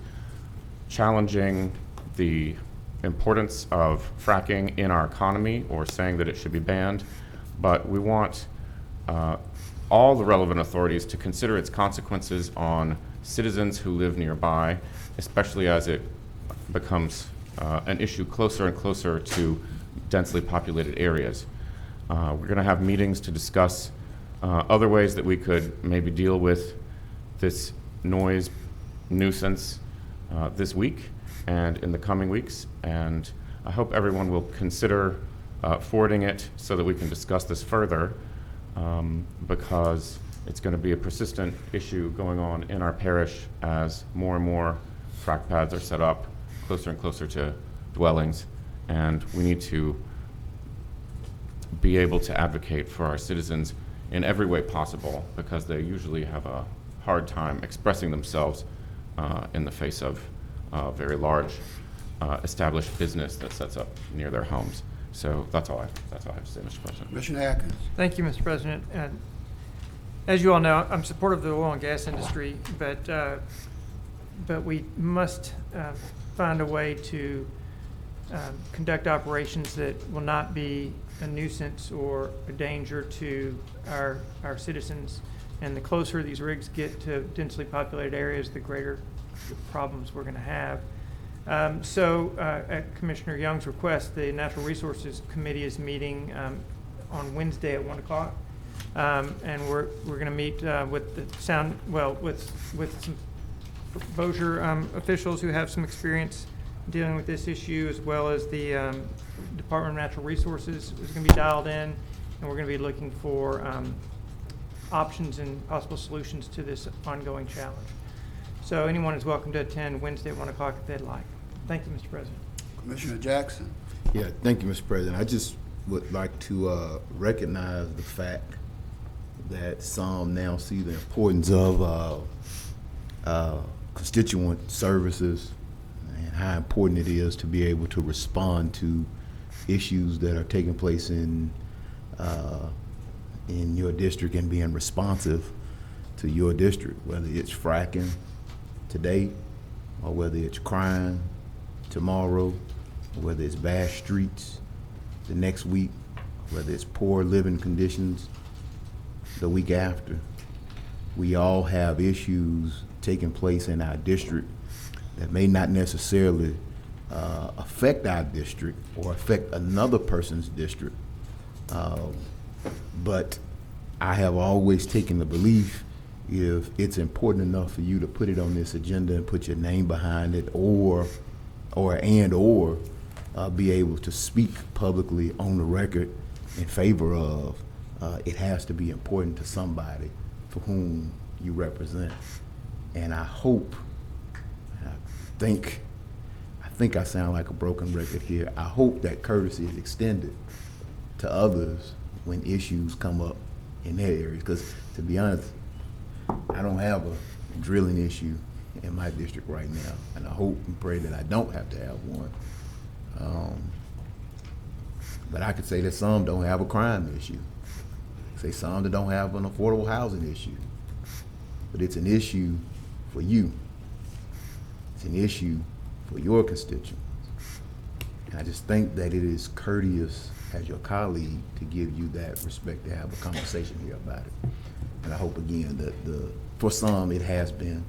challenging the importance of fracking in our economy or saying that it should be banned, but we want all the relevant authorities to consider its consequences on citizens who live nearby, especially as it becomes an issue closer and closer to densely populated areas. We're going to have meetings to discuss other ways that we could maybe deal with this noise nuisance this week and in the coming weeks, and I hope everyone will consider forwarding it so that we can discuss this further, because it's going to be a persistent issue going on in our parish as more and more frac pads are set up closer and closer to dwellings, and we need to be able to advocate for our citizens in every way possible, because they usually have a hard time expressing themselves in the face of very large established business that sets up near their homes. So that's all I have to say, Mr. President. Commissioner Atkins. Thank you, Mr. President. And as you all know, I'm supportive of the oil and gas industry, but we must find a way to conduct operations that will not be a nuisance or a danger to our citizens. And the closer these rigs get to densely populated areas, the greater the problems we're going to have. At Commissioner Young's request, the Natural Resources Committee is meeting on Wednesday at 1 o'clock. And we're going to meet with the with some Bossier officials who have some experience dealing with this issue, as well as the Department of Natural Resources is going to be dialed in, and we're going to be looking for options and possible solutions to this ongoing challenge. So anyone is welcome to attend Wednesday at 1 o'clock if they'd like. Thank you, Mr. President. Commissioner Jackson. Yeah, thank you, Mr. President. I just would like to recognize the fact that some now see the importance of constituent services and how important it is to be able to respond to issues that are taking place in your district and being responsive to your district, whether it's fracking today or whether it's crime tomorrow, or whether it's bad streets the next week, whether it's poor living conditions the week after. We all have issues taking place in our district that may not necessarily affect our district or affect another person's district. But I have always taken the belief, if it's important enough for you to put it on this agenda and put your name behind it, or be able to speak publicly on the record in favor of, it has to be important to somebody for whom you represent. And I hope, I think I sound like a broken record here, I hope that courtesy is extended to others when issues come up in their areas. Because to be honest, I don't have a drilling issue in my district right now, and I hope and pray that I don't have to have one. But I could say that some don't have a crime issue. Say some that don't have an affordable housing issue. But it's an issue for you. It's an issue for your constituents. And I just think that it is courteous as your colleague to give you that respect to have a conversation here about it. And I hope again that for some it has been,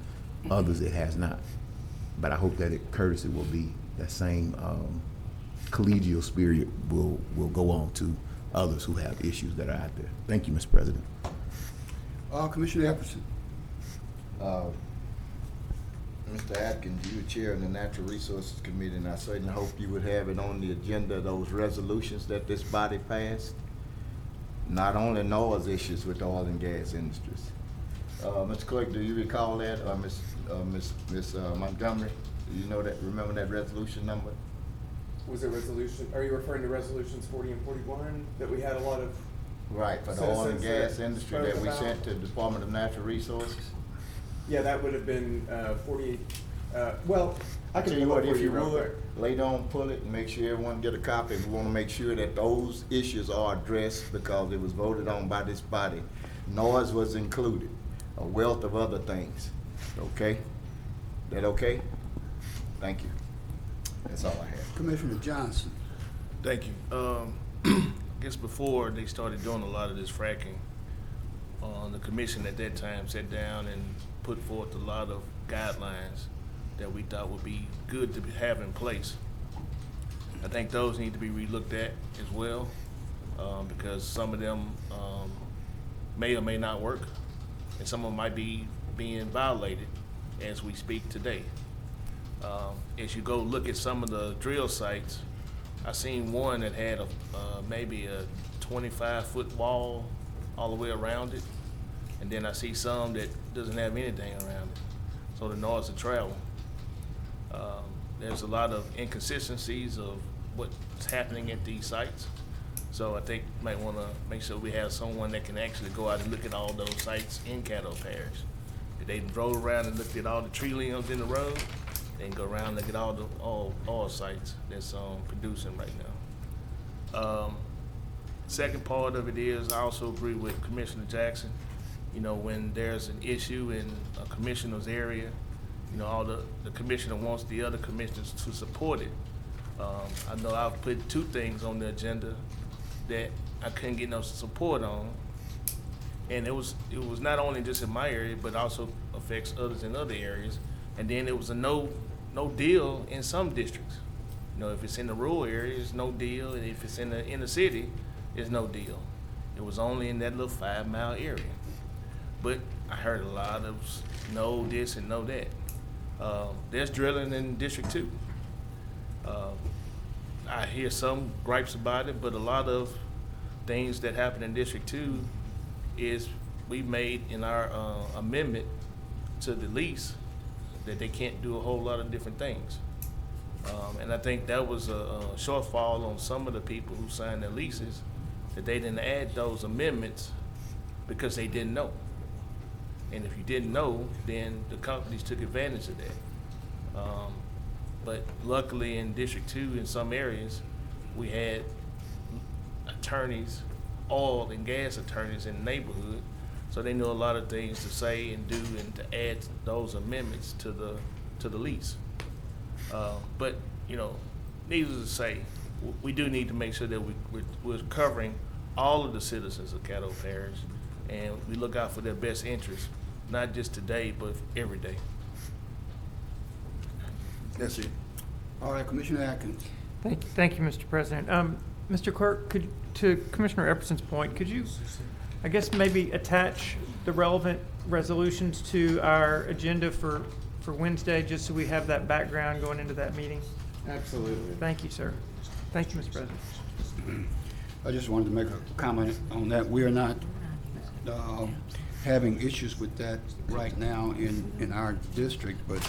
others it has not. But I hope that courtesy will be that same collegial spirit will go on to others who have issues that are out there. Thank you, Mr. President. Commissioner Epperson. Mr. Atkins, you were chair of the Natural Resources Committee, and I certainly hope you would have it on the agenda, those resolutions that this body passed. Not only noise issues with the oil and gas industries. Mr. Clerk, do you recall that, or Ms. Montgomery? Do you know that? Remember that resolution number? Was it resolution, are you referring to resolutions 40 and 41 that we had a lot of? Right, for the oil and gas industry that we sent to the Department of Natural Resources? Yeah, that would have been 48, well, I can tell you pull what, up for if you real quick. would, later on pull it and make sure everyone get a copy. We want to make sure that those issues are addressed because it was voted on by this body. Noise was included, a wealth of other things. Okay? That okay? Thank you. That's all I have. Commissioner Johnson. Thank you. I guess before they started doing a lot of this fracking, the commission at that time sat down and put forth a lot of guidelines that we thought would be good to have in place. I think those need to be relooked at as well, because some of them may or may not work, and some of them might be being violated as we speak today. As you go look at some of the drill sites, I seen one that had maybe a 25-foot wall all the way around it, and then I see some that doesn't have anything around it, so the noise of travel. There's a lot of inconsistencies of what's happening at these sites, so I think you might want to make sure we have someone that can actually go out and look at all those sites in Caddo Parish. If they drove around and looked at all the tree limbs in the road, they can go around and look at all sites that's producing right now. Second part of it is I also agree with Commissioner Jackson. You know, when there's an issue in a commissioner's area, you know, all the commissioner wants the other commissioners to support it. I know I've put two things on the agenda that I couldn't get no support on, and it was not only just in my area, but also affects others in other areas. And then it was a no deal in some districts. You know, if it's in the rural area, it's no deal, and if it's in the inner city, it's no deal. It was only in that little 5-mile area. But I heard a lot of no this and no that. There's drilling in District 2. I hear some gripes about it, but a lot of things that happen in District 2 is we made in our amendment to the lease that they can't do a whole lot of different things. And I think that was a shortfall on some of the people who signed their leases, that they didn't add those amendments because they didn't know. And if you didn't know, then the companies took advantage of that. But luckily in District 2, in some areas, we had attorneys, oil and gas attorneys in the neighborhood, so they knew a lot of things to say and do and to add those amendments to the lease. But, you know, needless to say, we do need to make sure that we're covering all of the citizens of Caddo Parish, and we look out for their best interests, not just today, but every day. That's it. All right, Commissioner Atkins. Thank you, Mr. President. Mr. Clerk, to Commissioner Epperson's point, could you, I guess, maybe attach the relevant resolutions to our agenda for Wednesday, just so we have that background going into that meeting? Absolutely. Thank you, sir. Thank you, Mr. President. I just wanted to make a comment on that. We are not having issues with that right now in our district, but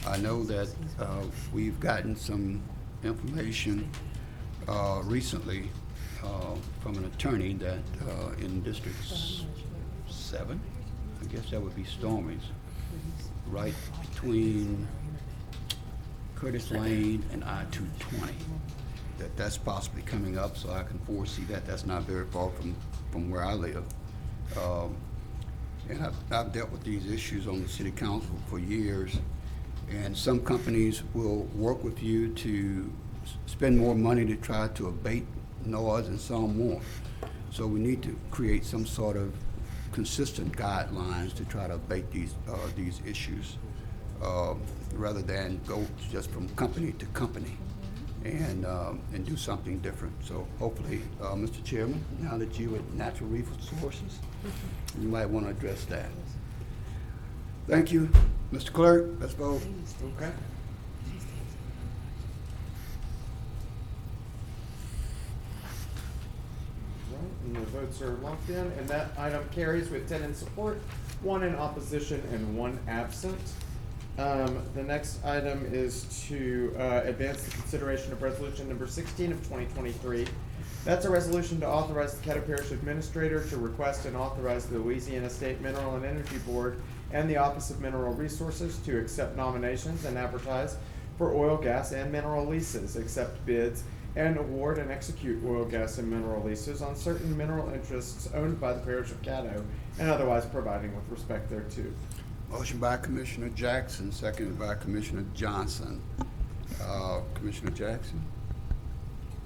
I know that we've gotten some information recently from an attorney that in District 7, I guess that would be Stormy's, right between Curtis Lane and I-220, that's possibly coming up, so I can foresee that. That's not very far from where I live. And I've dealt with these issues on the city council for years. And some companies will work with you to spend more money to try to abate noise, and some won't. So we need to create some sort of consistent guidelines to try to abate these issues, rather than go just from company to company and do something different. So hopefully, Mr. Chairman, now that you at Natural Resources, you might want to address that. Thank you. Mr. Clerk, let's vote. Okay. Right, and the votes are locked in, and that item carries with 10 in support, 1 in opposition, and 1 absent. The next item is to advance the consideration of resolution number 16 of 2023. That's a resolution to authorize the Caddo Parish Administrator to request and authorize the Louisiana State Mineral and Energy Board and the Office of Mineral Resources to accept nominations and advertise for oil, gas, and mineral leases, accept bids, and award and execute oil, gas, and mineral leases on certain mineral interests owned by the Parish of Caddo, and otherwise providing with respect thereto. Motion by Commissioner Jackson, seconded by Commissioner Johnson. Commissioner Jackson?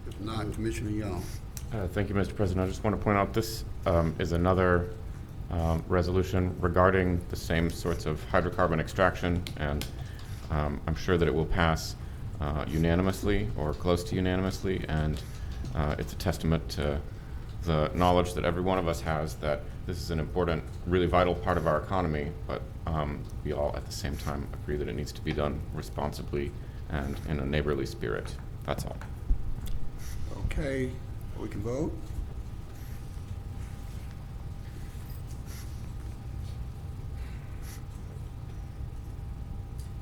If not, Commissioner Young. Thank you, Mr. President. I just want to point out this is another resolution regarding the same sorts of hydrocarbon extraction, and I'm sure that it will pass unanimously or close to unanimously, and it's a testament to the knowledge that every one of us has that this is an important, really vital part of our economy, but we all at the same time agree that it needs to be done responsibly and in a neighborly spirit. That's all. Okay, we can vote.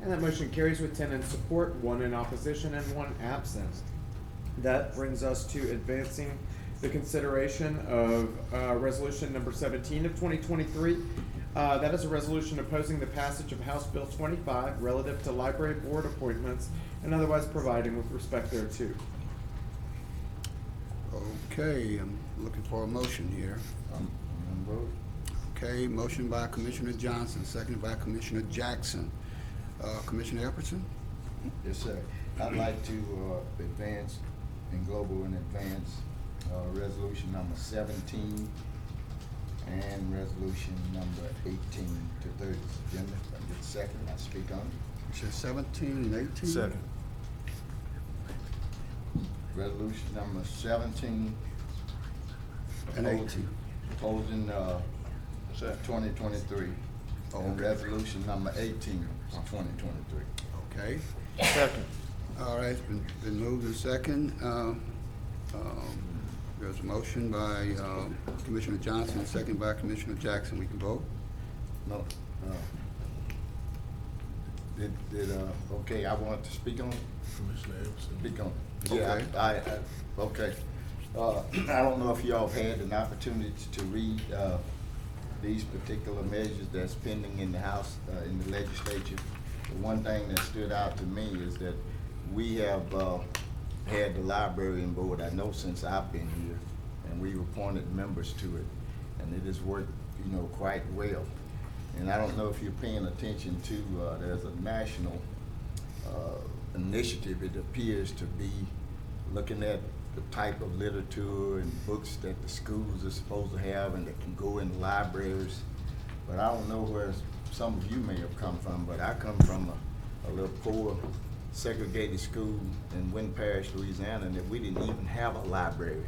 And that motion carries with 10 in support, 1 in opposition, and 1 absent. That brings us to advancing the consideration of resolution number 17 of 2023. That is a resolution opposing the passage of House Bill 25 relative to library board appointments and otherwise providing with respect thereto. Okay, I'm looking for a motion here. Vote. Okay, motion by Commissioner Johnson, seconded by Commissioner Jackson. Commissioner Epperson? Yes, sir. I'd like to advance in advance resolution number 17 and resolution number 18 to 30. Agenda. I get a second. I speak on it. You said 17 and 18? Second. Resolution number 17 And 18. Opposing 2023. And resolution number 18 of 2023. Okay. Second. All right, it's been moved and second. There's a motion by Commissioner Johnson, second by Commissioner Jackson. We can vote? No. Okay, I want to speak on it. Commissioner Everson. Speak on it. Okay. Yeah, okay. I don't know if y'all have had an opportunity to read these particular measures that's pending in the House, in the legislature. The one thing that stood out to me is that we have had the librarian board, I know since I've been here, and we appointed members to it, and it has worked, quite well. And I don't know if you're paying attention to, there's a national initiative, it appears to be, looking at the type of literature and books that the schools are supposed to have and that can go in libraries. But I don't know where some of you may have come from, but I come from a little poor segregated school in Wynn Parish, Louisiana, and that we didn't even have a library.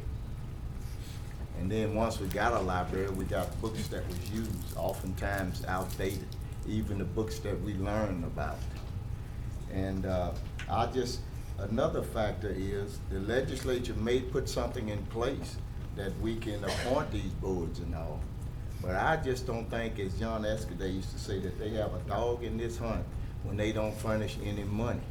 And then once we got a library, we got books that was used, oftentimes outdated, even the books that we learned about. And another factor is the legislature may put something in place that we can appoint these boards and all. But I just don't think, as John Escudé used to say, that they have a dog in this hunt when they don't furnish any money.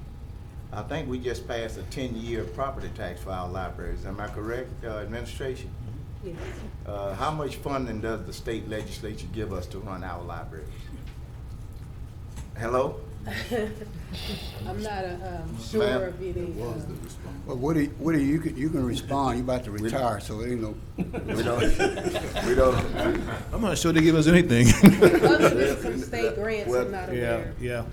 I think we just passed a 10-year property tax for our libraries. Am I correct, administration? Yes. How much funding does the state legislature give us to run our libraries? Hello? I'm not sure of any. Well, Woody, you can respond. You about to retire, so it ain't no. We don't. I'm not sure they give us anything. Other than some state grants, I'm not aware. Yeah.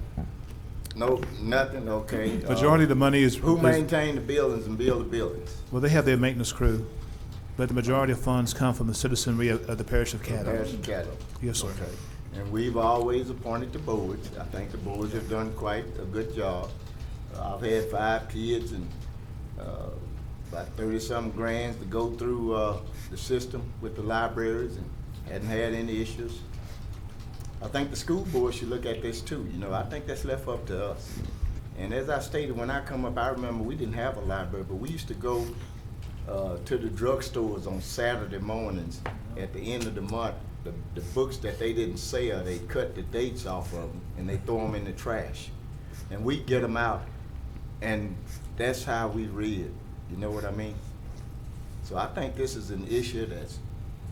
No, nothing, okay. Majority of the money is. Who maintain the buildings and build the buildings? Well, they have their maintenance crew, but the majority of funds come from the citizenry of the parish of Caddo. Parish of Caddo. Yes, sir. Okay. And we've always appointed the boards. I think the boards have done quite a good job. I've had 5 kids and about 30-something grand to go through the system with the libraries and hadn't had any issues. I think the school board should look at this too. You know, I think that's left up to us. And as I stated, when I come up, I remember we didn't have a library, but we used to go to the drugstores on Saturday mornings at the end of the month. The books that they didn't sell, they cut the dates off of them and they throw them in the trash. And we get them out, and that's how we read. You know what I mean? So I think this is an issue that's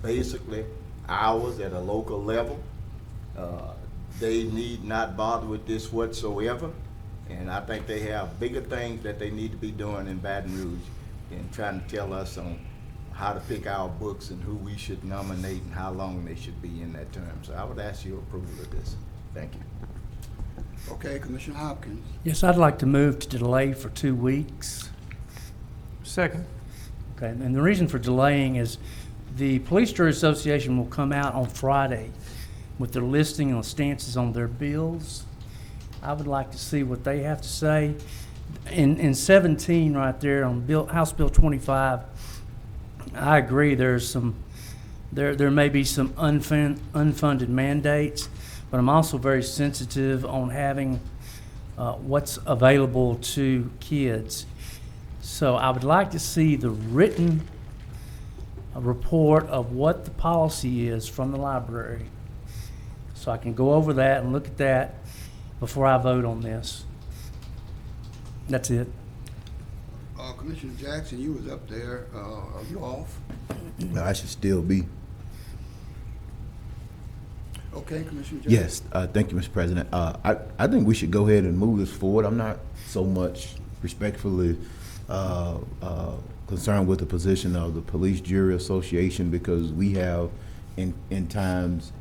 basically ours at a local level. They need not bother with this whatsoever. And I think they have bigger things that they need to be doing in Baton Rouge and trying to tell us on how to pick our books and who we should nominate and how long they should be in that term. So I would ask your approval of this. Thank you. Okay, Commissioner Hopkins. Yes, I'd like to move to delay for 2 weeks. Second. Okay, and the reason for delaying is the Police Jury Association will come out on Friday with their listing and stances on their bills. I would like to see what they have to say. In 17 right there on House Bill 25, I agree there's some, there may be some unfunded mandates, but I'm also very sensitive on having what's available to kids. So I would like to see the written report of what the policy is from the library, so I can go over that and look at that before I vote on this. That's it. Commissioner Jackson, you was up there. Are you off? No, I should still be. Okay, Commissioner Jackson. Yes, thank you, Mr. President. I think we should go ahead and move this forward. I'm not so much respectfully concerned with the position of the Police Jury Association, because we have at times,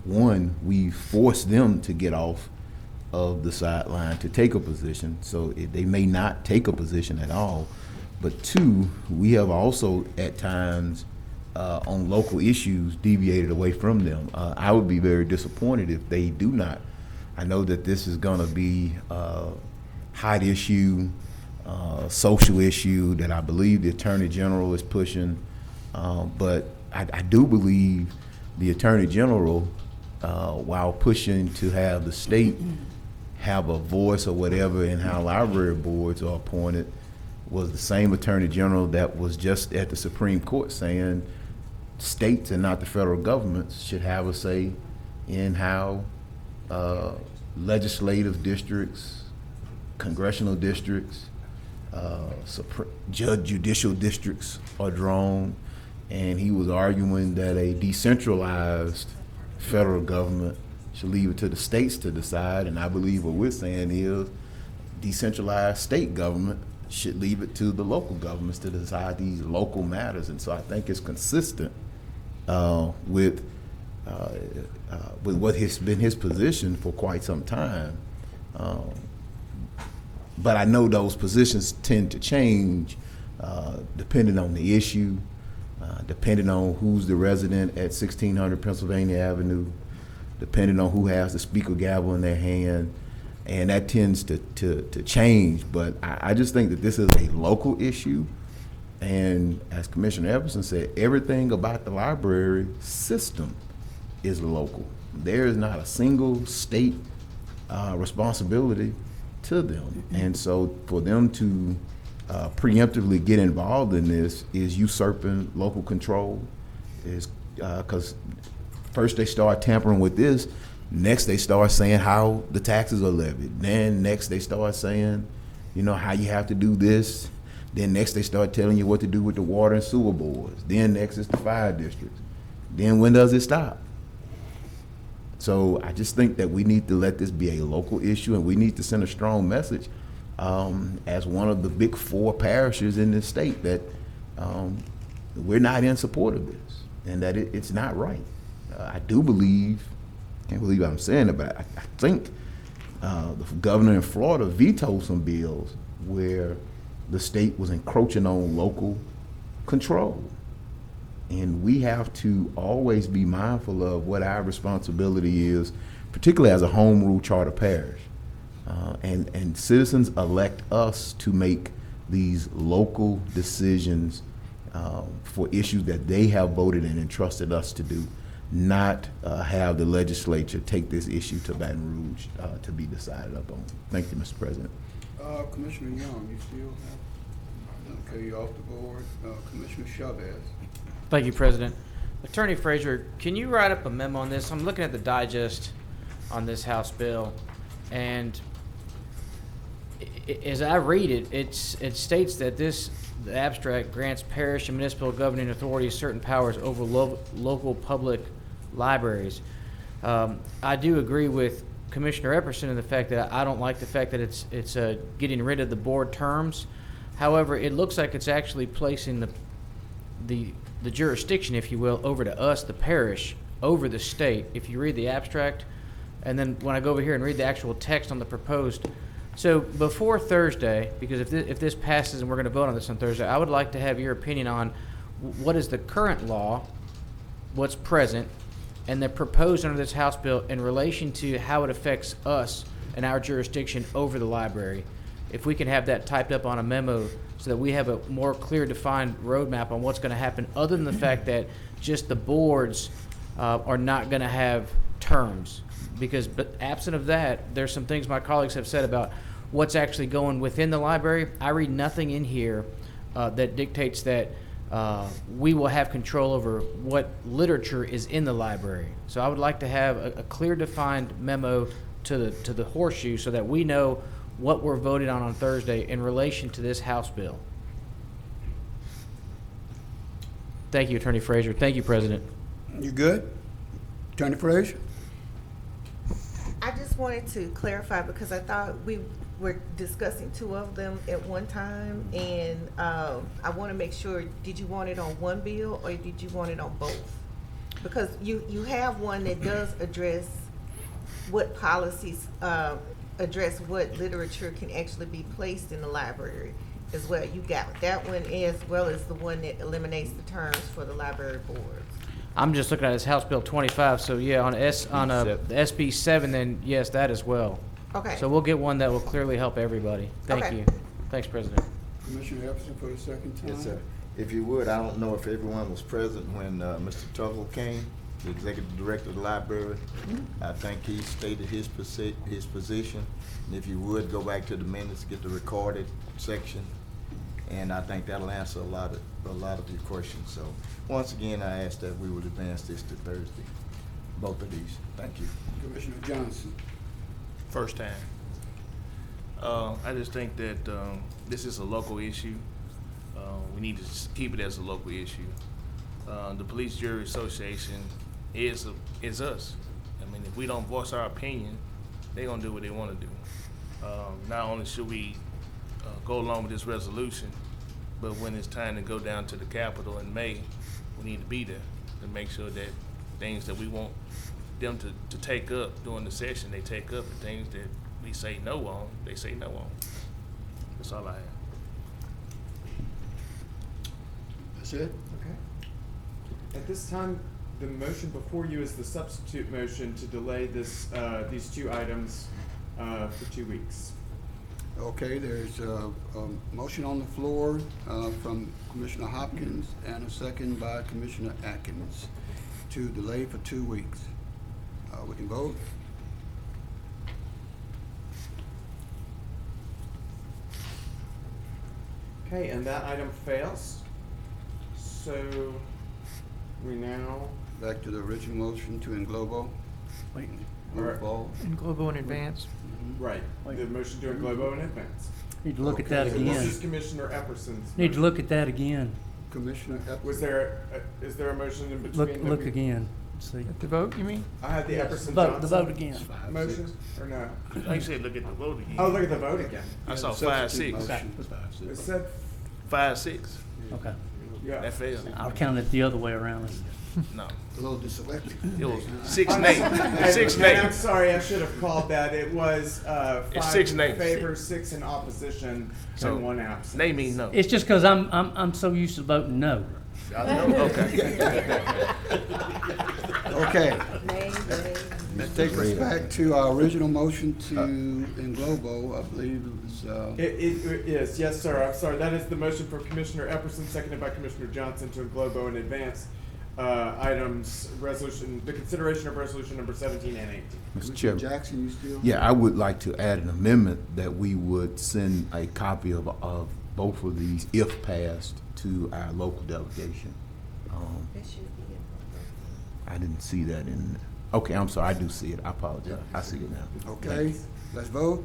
one, we force them to get off of the sideline to take a position, so they may not take a position at all. But 2, we have also at times on local issues deviated away from them. I would be very disappointed if they do not. I know that this is going to be a hot issue, social issue that I believe the Attorney General is pushing, but I do believe the Attorney General, while pushing to have the state have a voice or whatever in how library boards are appointed, was the same Attorney General that was just at the Supreme Court saying states and not the federal government should have a say in how legislative districts, congressional districts, judicial districts are drawn. And he was arguing that a decentralized federal government should leave it to the states to decide, and I believe what we're saying is decentralized state government should leave it to the local governments to decide these local matters. And so I think it's consistent with what has been his position for quite some time. But I know those positions tend to change depending on the issue, depending on who's the resident at 1600 Pennsylvania Avenue, depending on who has the speaker gavel in their hand, and that tends to change. But I just think that this is a local issue, and as Commissioner Everson said, everything about the library system is local. There is not a single state responsibility to them, and so for them to preemptively get involved in this is usurping local control, is because first they start tampering with this, next they start saying how the taxes are levied, then next they start saying, you know, how you have to do this, then next they start telling you what to do with the water and sewer boards, then next is the fire districts. Then when does it stop? So I just think that we need to let this be a local issue, and we need to send a strong message as one of the big 4 parishes in this state that we're not in support of this and that it's not right. I do believe, can't believe I'm saying it, but I think the governor in Florida vetoed some bills where the state was encroaching on local control. And we have to always be mindful of what our responsibility is, particularly as a home rule charter parish. And citizens elect us to make these local decisions for issues that they have voted and entrusted us to do, not have the legislature take this issue to Baton Rouge to be decided upon. Thank you, Mr. President. Commissioner Young, you still have? Okay, you're off the board. Commissioner Chavez. Thank you, President. Attorney Frazier, can you write up a memo on this? I'm looking at the digest on this House bill, and as I read it, it states that the abstract grants parish and municipal governing authorities certain powers over local public libraries. I do agree with Commissioner Epperson in the fact that I don't like the fact that it's getting rid of the board terms. However, it looks like it's actually placing the jurisdiction, if you will, over to us, the parish, over the state. If you read the abstract, and then when I go over here and read the actual text on the proposed. So before Thursday, because if this passes and we're going to vote on this on Thursday, I would like to have your opinion on what is the current law, what's present, and the proposed under this House bill in relation to how it affects us and our jurisdiction over the library. If we can have that typed up on a memo so that we have a more clear defined roadmap on what's going to happen, other than the fact that just the boards are not going to have terms. Because absent of that, there's some things my colleagues have said about what's actually going within the library. I read nothing in here that dictates that we will have control over what literature is in the library. So I would like to have a clear defined memo to the horseshoe so that we know what we're voting on Thursday in relation to this House bill. Thank you, Attorney Frazier. Thank you, President. You good? Attorney Frazier? I just wanted to clarify because I thought we were discussing 2 of them at one time, and I want to make sure, did you want it on one bill or did you want it on both? Because you have one that does address what policies address what literature can actually be placed in the library as well. You got that one as well as the one that eliminates the terms for the library boards. I'm just looking at this House Bill 25, so yeah, on the SB 7, then yes, that as well. Okay. So we'll get one that will clearly help everybody. Thank Okay. you. Thanks, President. Commissioner Epperson for the second time. Yes, sir. If you would, I don't know if everyone was present when Mr. Tuggle came, the executive director of the library. I think he stated his position. And if you would, go back to the minutes, get the recorded section, and I think that'll answer a lot of your questions. So once again, I ask that we would advance this to Thursday, both of these. Thank you. Commissioner Johnson. First time. I just think that this is a local issue. We need to keep it as a local issue. The Police Jury Association is us. I mean, if we don't voice our opinion, they're gonna do what they want to do. Not only should we go along with this resolution, but when it's time to go down to the Capitol in May, we need to be there to make sure that things that we want them to take up during the session, they take up, and things that we say no on, they say no on. That's all I have. That's it? Okay. At this time, the motion before you is the substitute motion to delay these 2 items for 2 weeks. Okay, there's a motion on the floor from Commissioner Hopkins and a second by Commissioner Atkins to delay for 2 weeks. We can vote. Okay, and that item fails. So we now Back to the original motion to englobo. Wait. Move forward. In Globo in advance. right the motion to Globo in advance. Need to look at that So again. this is Commissioner Epperson's. Need to motion. look at that again. Commissioner Epperson. Is there a motion in between? Look again. Let's see. The vote, you mean? I had the Epperson The vote Johnson again. motion, or no? Like you said, look at the vote again. Oh, look at the vote again. I saw Substitute 5-6. motion. It said, 5-6. Okay. yeah. That failed. I'll count it the other way around. No. A little dyslexic. It was 6 I'm nay. sorry. 6 And nay. I'm sorry, I should have called that. It was, It's 5 6 in nays. favor, 6 in opposition, and 1 absent. Nay means no. It's just because I'm so used to voting no. Okay. Okay, Nay, nay. that takes us back to our original motion to, in Globo, I believe it was, It is, yes, sir, I'm sorry, that is the motion for Commissioner Epperson, seconded by Commissioner Johnson to englobo and advance items, resolution, the consideration of resolution number 17 and 18. Mr. Commissioner Chairman. Jackson, you still? Yeah, I would like to add an amendment that we would send a copy of both of these, if passed, to our local delegation. That should be in. I didn't see that in, okay, I'm sorry, I do see it, I apologize, I see it now. Okay, let's vote.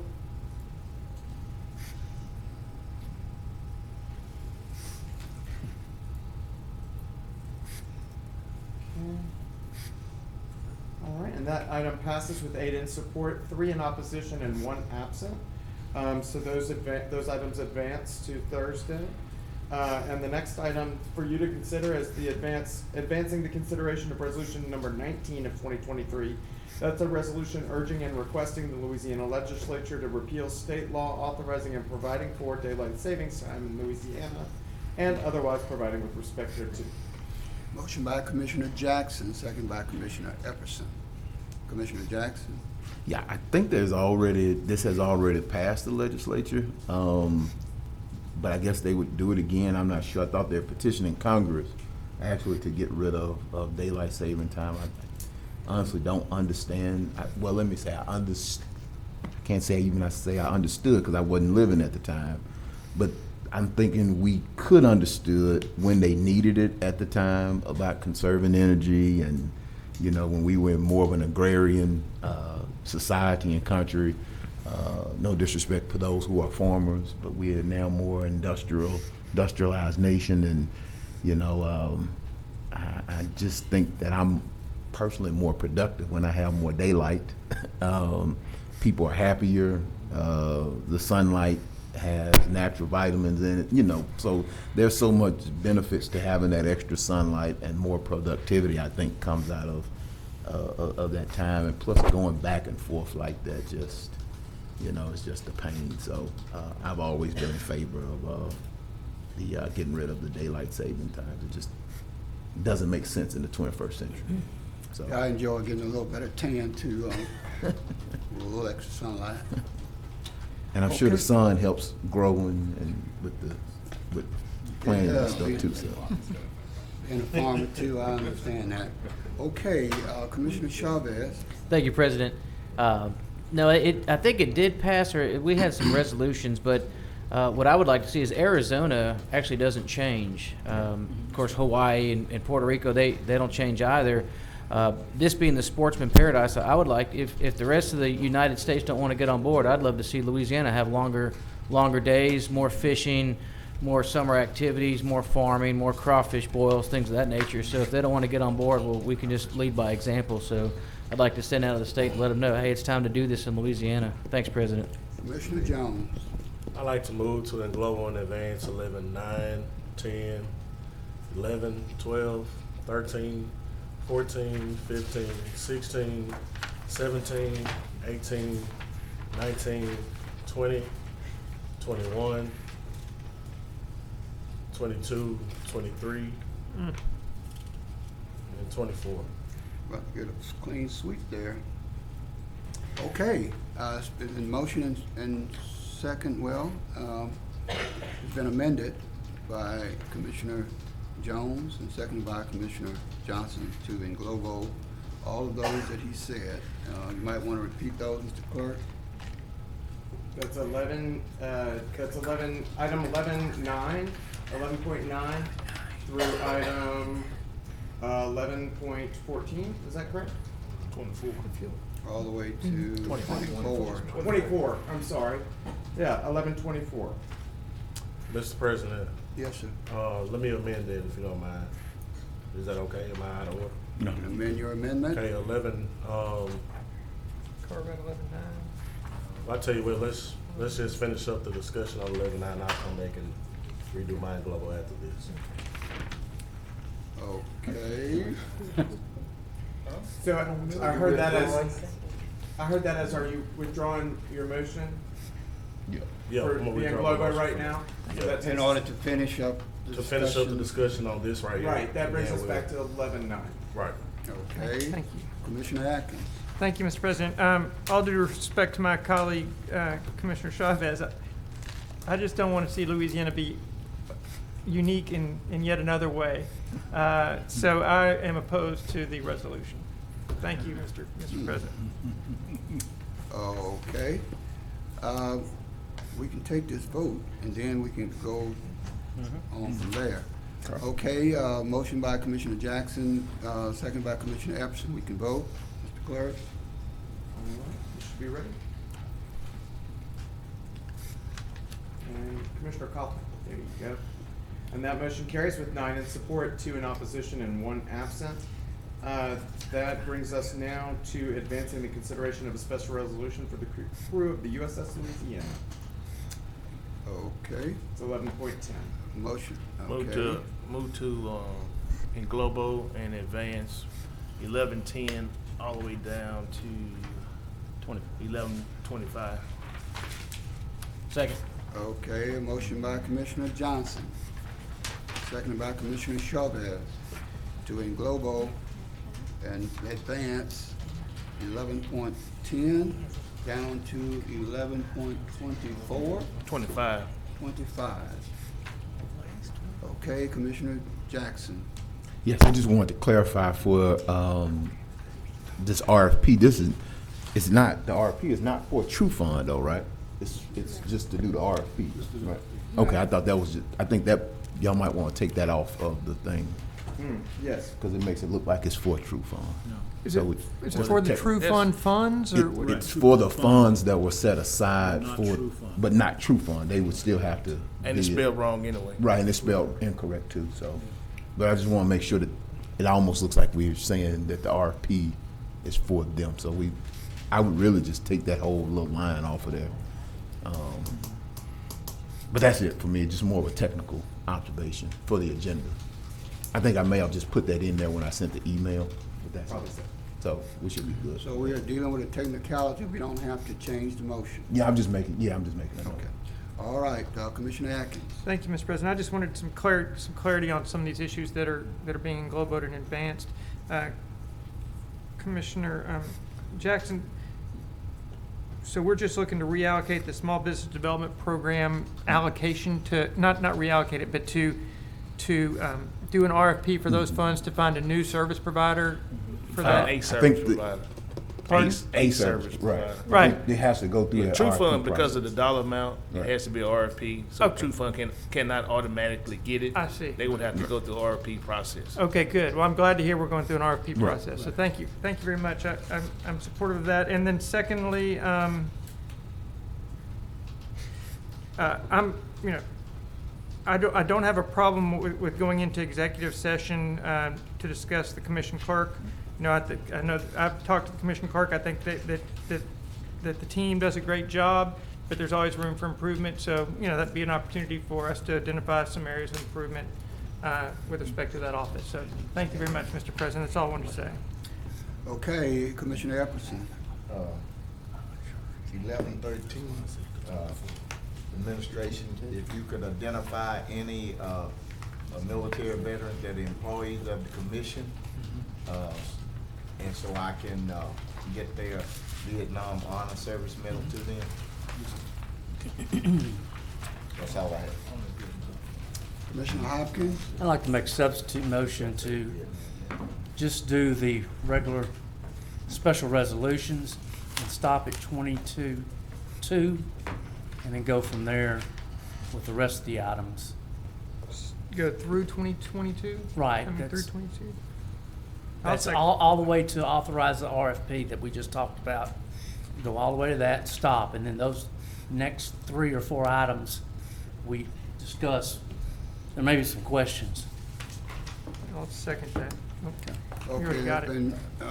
All right, and that item passes with 8 in support, 3 in opposition, and 1 absent. So those items advance to Thursday. And the next item for you to consider is the advancing the consideration of resolution number 19 of 2023. That's a resolution urging and requesting the Louisiana legislature to repeal state law authorizing and providing for daylight savings time in Louisiana and otherwise providing with respect thereto. Motion by Commissioner Jackson, second by Commissioner Epperson. Commissioner Jackson? Yeah, I think this has already passed the legislature, but I guess they would do it again, I'm not sure. I thought they're petitioning Congress actually to get rid of daylight saving time. I honestly don't understand, well, let me say, I can't say even I say I understood because I wasn't living at the time, but I'm thinking we could understood when they needed it at the time about conserving energy and, you know, when we were more of an agrarian society and country. No disrespect to those who are farmers, but we are now more industrialized nation, and you know, I just think that I'm personally more productive when I have more daylight. People are happier. The sunlight has natural vitamins in it, you know, so there's so much benefits to having that extra sunlight, and more productivity I think comes out of that time. And plus going back and forth like that, just, you know, it's just a pain. So I've always been in favor of the getting rid of the daylight saving times. It just doesn't make sense in the 21st century. So I enjoy getting a little better tan too, a little extra sunlight. and I'm sure the sun helps growing and with planting and stuff too. So And a farmer too, I understand that. Okay, Commissioner Chavez. Thank you, President. No, I think it did pass, or we had some resolutions, but what I would like to see is Arizona actually doesn't change. Of course, Hawaii and Puerto Rico, they don't change either. This being the sportsman paradise, I would like, if the rest of the United States don't want to get on board, I'd love to see Louisiana have longer days, more fishing, more summer activities, more farming, more crawfish boils, things of that nature. So if they don't want to get on board, well, we can just lead by example. So I'd like to send out of the state and let them know, hey, it's time to do this in Louisiana. Thanks, President. Commissioner Jones. I'd like to move to englobo and advance 11, 9, 10, 11, 12, 13, 14, 15, 16, 17, 18, 19, 20, 21, 22, 23, and 24. About to get a clean sweep there. Okay, it's been in motion and second, it's been amended by Commissioner Jones and seconded by Commissioner Johnson to englobo all of those that he said. You might want to repeat those, Mr. Clerk. That's 11, item 11.9, 11.9 through item 11.14, is that correct? 24. All the way to 24. 24, I'm sorry. Yeah, 11.24. Mr. President. Yes, sir. Let me amend it if you don't mind. Is that okay? Am I out of order? You can amend your amendment. Okay, 11, Carve out 11-9. I'll tell you what, let's just finish up the discussion on 11-9. I'll come back and redo mine global after this. Okay. So I heard that as, are you withdrawing your motion? Yeah, For I'm gonna being withdraw my Globo motion. right now? So that In takes- order to finish up the To finish up the discussion. discussion on this right here. Right, that brings and us then back to 11-9. Right. Okay. Thank you. Commissioner Atkins. Thank you, Mr. President. All due respect to my colleague, Commissioner Chavez, I just don't want to see Louisiana be unique in yet another way. So I am opposed to the resolution. Thank you, Mr. President. Okay. We can take this vote, and then we can go on from there. Okay, motion by Commissioner Jackson, second by Commissioner Epson. We can vote. Mr. Clerk? All right, you should be ready. And Commissioner Coughlin, there you go. And that motion carries with 9 in support, 2 in opposition, and 1 absent. That brings us now to advancing the consideration of a special resolution for the crew of the USS Louisiana. Okay. It's 11.10. Motion. Move to in Globo and advance 1110 all the way down to 1125. Second. Okay, a motion by Commissioner Johnson, seconded by Commissioner Chavez to englobo and advance 11.10 down to 11.24. 25. 25. Okay, Commissioner Jackson. Yes, I just wanted to clarify for this RFP. It's not, the RFP is not for a true fund though, right? It's just to do the RFP, right? Okay, I thought that was just, I think that y'all might want to take that off of the thing. Yes. Because it makes it look like it's for a true fund. Is So it for the true fund funds, or? what? It's for the funds that were set aside for, but not true fund. They would still have to. And it's be- spelled wrong anyway. Right, and it's spelled incorrect too, so. But I just want to make sure that it almost looks like we're saying that the RFP is for them. So I would really just take that whole little line off of there. But that's it for me, just more of a technical observation for the agenda. I think I may have just put that in there when I sent the email, but that's Probably it. so. So we should be good. So we are dealing with a technicality. We don't have to change the motion. Yeah, I'm just making that note. Okay. All right, Commissioner Atkins. Thank you, Mr. President. I just wanted some clarity on some of these issues that are being engloboed and advanced. Commissioner Jackson, so we're just looking to reallocate the small business development program allocation to, not reallocate it, but to do an RFP for those funds to find a new service provider for that? A service provider. Pardon? A service provider. Right. It has to go through The that True RFP Fund, because of the process. dollar amount, Right. it has to be a RFP. So Okay. True Fund cannot automatically get it. I see. They would have to go through the RFP process. Okay, good. Well, I'm glad to hear we're going through an RFP Right. process. So thank you. Thank you very much. I'm supportive of that. And then secondly, I don't have a problem with going into executive session to discuss the commission clerk. You know, I know I've talked to the commission clerk. I think that the team does a great job, but there's always room for improvement. So, you know, that'd be an opportunity for us to identify some areas of improvement with respect to that office. So thank you very much, Mr. President. That's all I wanted to say. Okay, Commissioner Epperson. 1113, administration, if you could identify any military veterans that are employees of the commission, and so I can get their Vietnam Honor Service Medal to them. That's all I have. Commissioner Hopkins. I'd like to make a substitute motion to just do the regular special resolutions and stop at 22-2, and then go from there with the rest of the items. Go through 2022? Right, I mean, through that's- 22? That's all the way to authorize the RFP that we just talked about. Go all the way to that, stop, and then those next 3 or 4 items we discuss. There may be some questions. I'll second that. Okay. You Okay, already got there's it. been,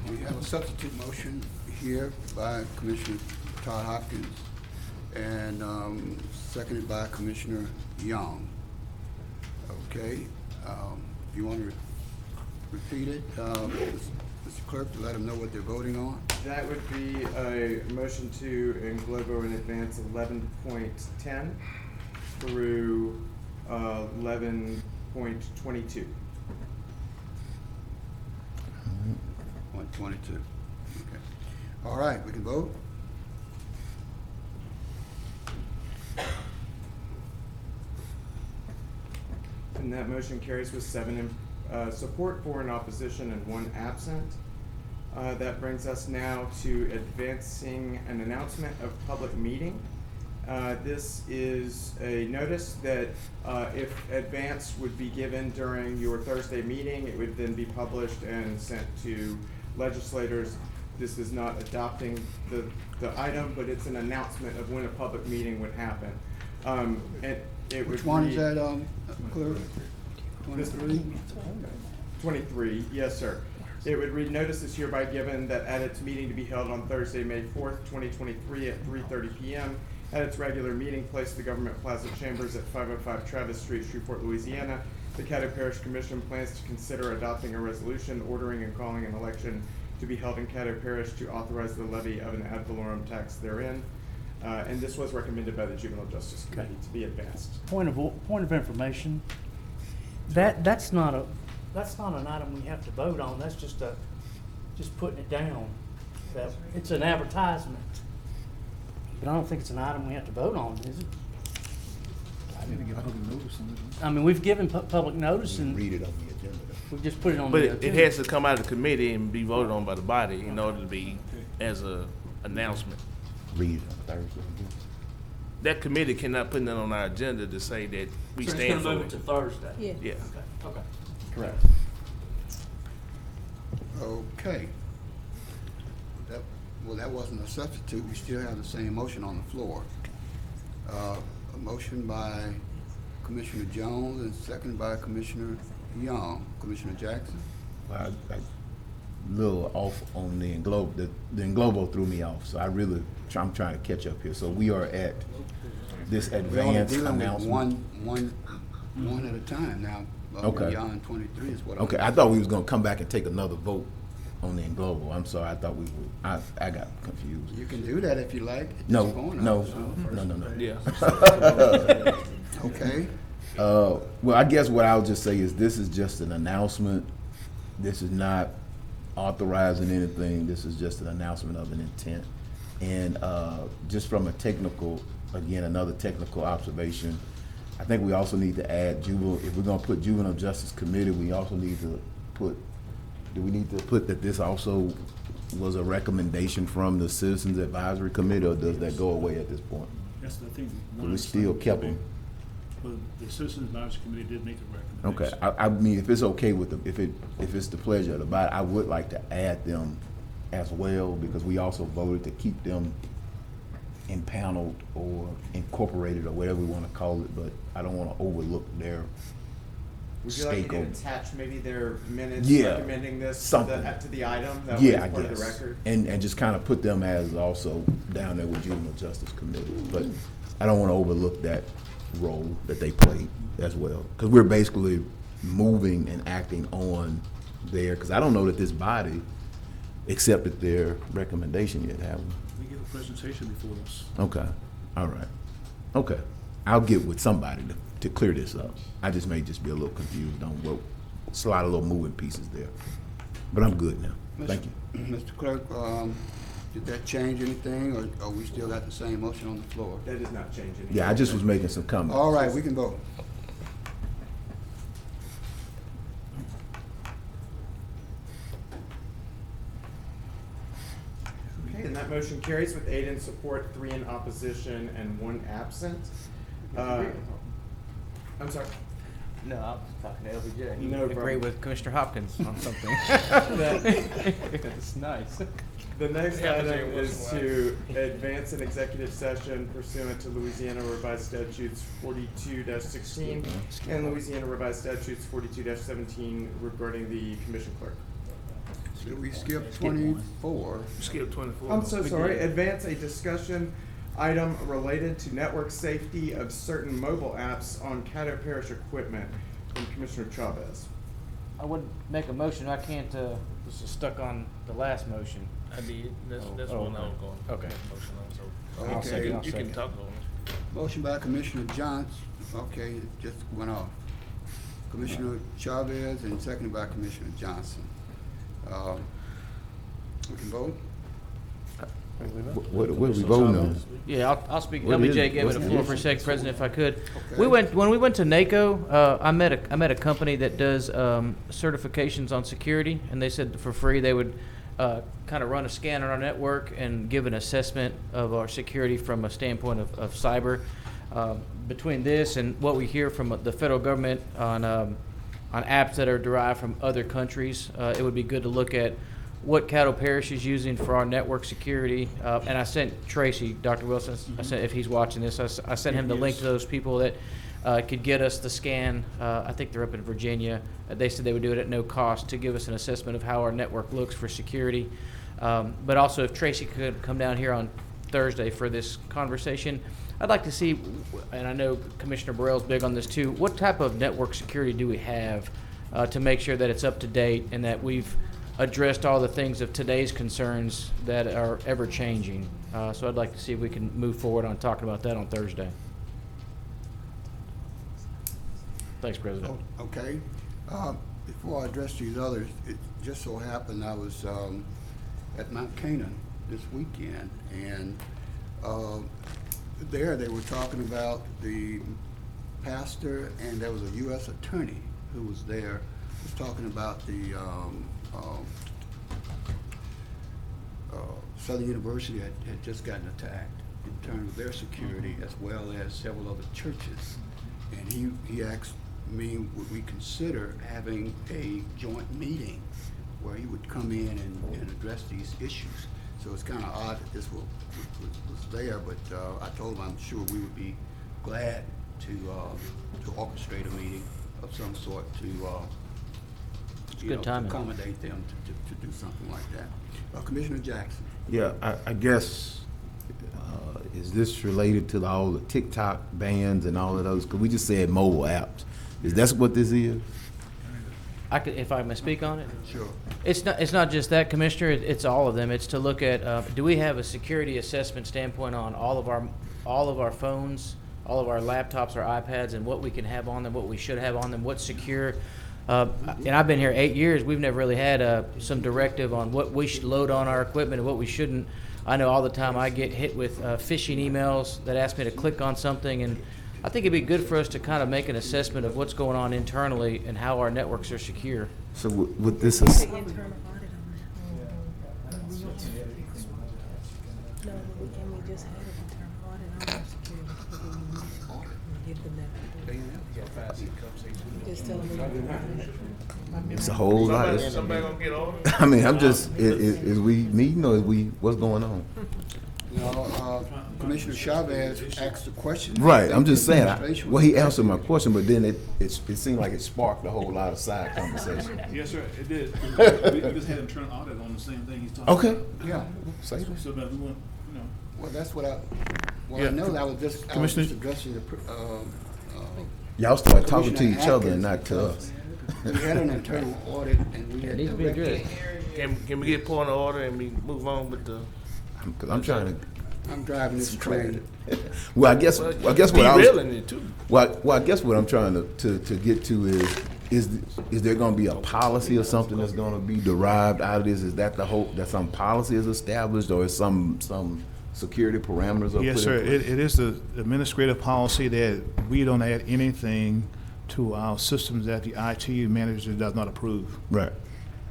we have a substitute motion here by Commissioner Todd Hopkins and seconded by Commissioner Young. Okay, if you want to repeat it, Mr. Clerk, to let them know what they're voting on. That would be a motion to in Globo in advance 11.10 through 11.22. 122. Okay. All right, we can vote. And that motion carries with 7 in support, 4 in opposition, and 1 absent. That brings us now to advancing an announcement of public meeting. This is a notice that if advance would be given during your Thursday meeting, it would then be published and sent to legislators. This is not adopting the item, but it's an announcement of when a public meeting would happen. Which one is that, Clerk? 23? 23, yes, sir. It would read, notice is hereby given that at its meeting to be held on Thursday, May 4th, 2023 at 3:30 p.m. at its regular meeting place, the Government Plaza Chambers at 505 Travis Street, Shreveport, Louisiana. The Caddo Parish Commission plans to consider adopting a resolution ordering and calling an election to be held in Caddo Parish to authorize the levy of an ad valorem tax therein. And this was recommended by the Juvenile Justice Committee to be advanced. Point of information. That's not an item we have to vote on. That's just putting it down. That it's an advertisement. But I don't think it's an item we have to vote on, is it? I didn't get public notice on it. I mean, we've given public notice and Read it on the agenda. we've just put it on But the it agenda. has to come out of the committee and be voted on by the body in order to be as a announcement. Read it on Thursday. That committee cannot put that on our agenda to say that we stand for move it to Thursday. Yeah. Yeah. Okay. Correct. Okay. That wasn't a substitute. We still have the same motion on the floor. A motion by Commissioner Jones and seconded by Commissioner Young. Commissioner Jackson? Well, I little off on the Englobo. The Englobo threw me off, so I'm trying to catch up here. So we are at this advanced We're only announcement. dealing with one at a time now. Okay. Beyond 23 is what Okay, I thought we was gonna come back and take another vote on the Englobo. I'm sorry, I thought we would. I got confused. You can do that if you like. It's No, going no, on. no. Yeah. Okay. Well, I guess what I'll just say is this is just an announcement. This is not authorizing anything. This is just an announcement of an intent. And just from a technical, again, another technical observation, I think we also need to add if we're gonna put Juvenile Justice Committee, we also need to put, do we need to put that this also was a recommendation from the Citizens Advisory Committee, or does that go away at this point? That's the thing. We still kept them. Well, the Citizens Advisory Committee did make a recommendation. Okay, I mean, if it's okay with them, if it's the pleasure of the body, I would like to add them as well, because we also voted to keep them impaneled or incorporated or whatever we want to call it, but I don't want to overlook their Would you like me stake to on. attach maybe their minutes Yeah, recommending this something. to the item? That way Yeah, it's I part of the guess. record? And just kind of put them as also down there with Juvenile Justice Committee. But I don't want to overlook that role that they played as well. Because we're basically moving and acting on there, because I don't know that this body accepted their recommendation yet, have we? We gave a presentation before us. Okay, all right. Okay, I'll get with somebody to clear this up. I just may just be a little confused on it's a lot of little moving pieces there. But I'm good now. Thank you. Mr. Clerk, did that change anything, or we still got the same motion on the floor? That does not change anything. Yeah, I just was making some comments. All right, we can vote. Okay, and that motion carries with 8 in support, 3 in opposition, and 1 absent. I'm sorry. No, I was talking to LBJ. He No agreed problem. with Commissioner Hopkins on something. That's nice. The next Happens item every once is in a to advance an executive session pursuant to Louisiana Revised Statutes 42-16 and Louisiana Revised Statutes 42-17 regarding the commission clerk. Did we skip 24? Skip 24. I'm so sorry. Advance a discussion item related to network safety of certain mobile apps on Caddo Parish equipment from Commissioner Chavez. I would make a motion. I can't, this is stuck on the last motion. I did. That's Oh, one I was going. okay. Motion on, so. I'll second, You I'll can second. talk on it. Motion by Commissioner Johnson, okay, it just went off. Commissioner Chavez and seconded by Commissioner Johnson. We can vote? What are we voting on? Yeah, I'll speak. What is LBJ it? gave What's it a the floor issue? for a sec, President, if I could. Okay. When we went to NACO, I met a company that does certifications on security, and they said for free they would kind of run a scan on our network and give an assessment of our security from a standpoint of cyber. Between this and what we hear from the federal government on apps that are derived from other countries, it would be good to look at what Caddo Parish is using for our network security. And I sent Tracy, Dr. Wilson, I sent, if he's watching this, I sent him the link to those people that could get us the scan. I think they're up in Virginia. They said they would do it at no cost to give us an assessment of how our network looks for security. But also if Tracy could come down here on Thursday for this conversation, I'd like to see, and I know Commissioner Burrell's big on this too, what type of network security do we have to make sure that it's up to date and that we've addressed all the things of today's concerns that are ever changing. So I'd like to see if we can move forward on talking about that on Thursday. Thanks, President. Okay. Before I address these others, it just so happened I was at Mount Canaan this weekend, and there they were talking about the pastor, and there was a U.S. attorney who was there, was talking about the Southern University had just gotten attacked in terms of their security, as well as several other churches. And he asked me, would we consider having a joint meeting where he would come in and address these issues. So it's kind of odd that this was there, but I told him I'm sure we would be glad to orchestrate a meeting of some sort to good timing. accommodate them to do something like that. Commissioner Jackson. Yeah, I guess, is this related to all the TikTok bans and all of those? Because we just said mobile apps. Is that what this is? I could, if I may speak on it. Sure. It's not just that, Commissioner. It's all of them. It's to look at do we have a security assessment standpoint on all of our phones, all of our laptops, our iPads, and what we can have on them, what we should have on them, what's secure. And I've been here 8 years. We've never really had some directive on what we should load on our equipment and what we shouldn't. I know all the time I get hit with phishing emails that ask me to click on something, and I think it'd be good for us to kind of make an assessment of what's going on internally and how our networks are secure. So with this, No, but we can just have an internal audit on our security. Give them that. Just tell them. it's a whole lot. Somebody gonna get on? I mean, I'm just, is we meeting or what's going on? No, Commissioner Chavez asked a question. Right, I'm just saying, Administration well, he answered my question, but then it seemed like it sparked a whole lot of side conversation. Yes, sir, it did. We just had an internal audit on the same thing he's talking Okay. about. Yeah. Say that. So that we want, you know. Well, that's what I Yeah. know. I was just Commissioner- addressing the, Y'all start talking to Commissioner each other and Atkins, not to us. we had an internal audit and we had. needs to be directed- addressed. Can we get point of order and we move on with the? Because I'm trying to. I'm driving this train. Well, I guess what I was. Derailing it too. Well, I guess what I'm trying to get to is there going to be a policy or something that's going to be derived out of this? Is that the hope that some policy is established, or is some security parameters? Are Yes, put sir. in place? It is the administrative policy that we don't add anything to our systems that the IT manager does not approve. Right.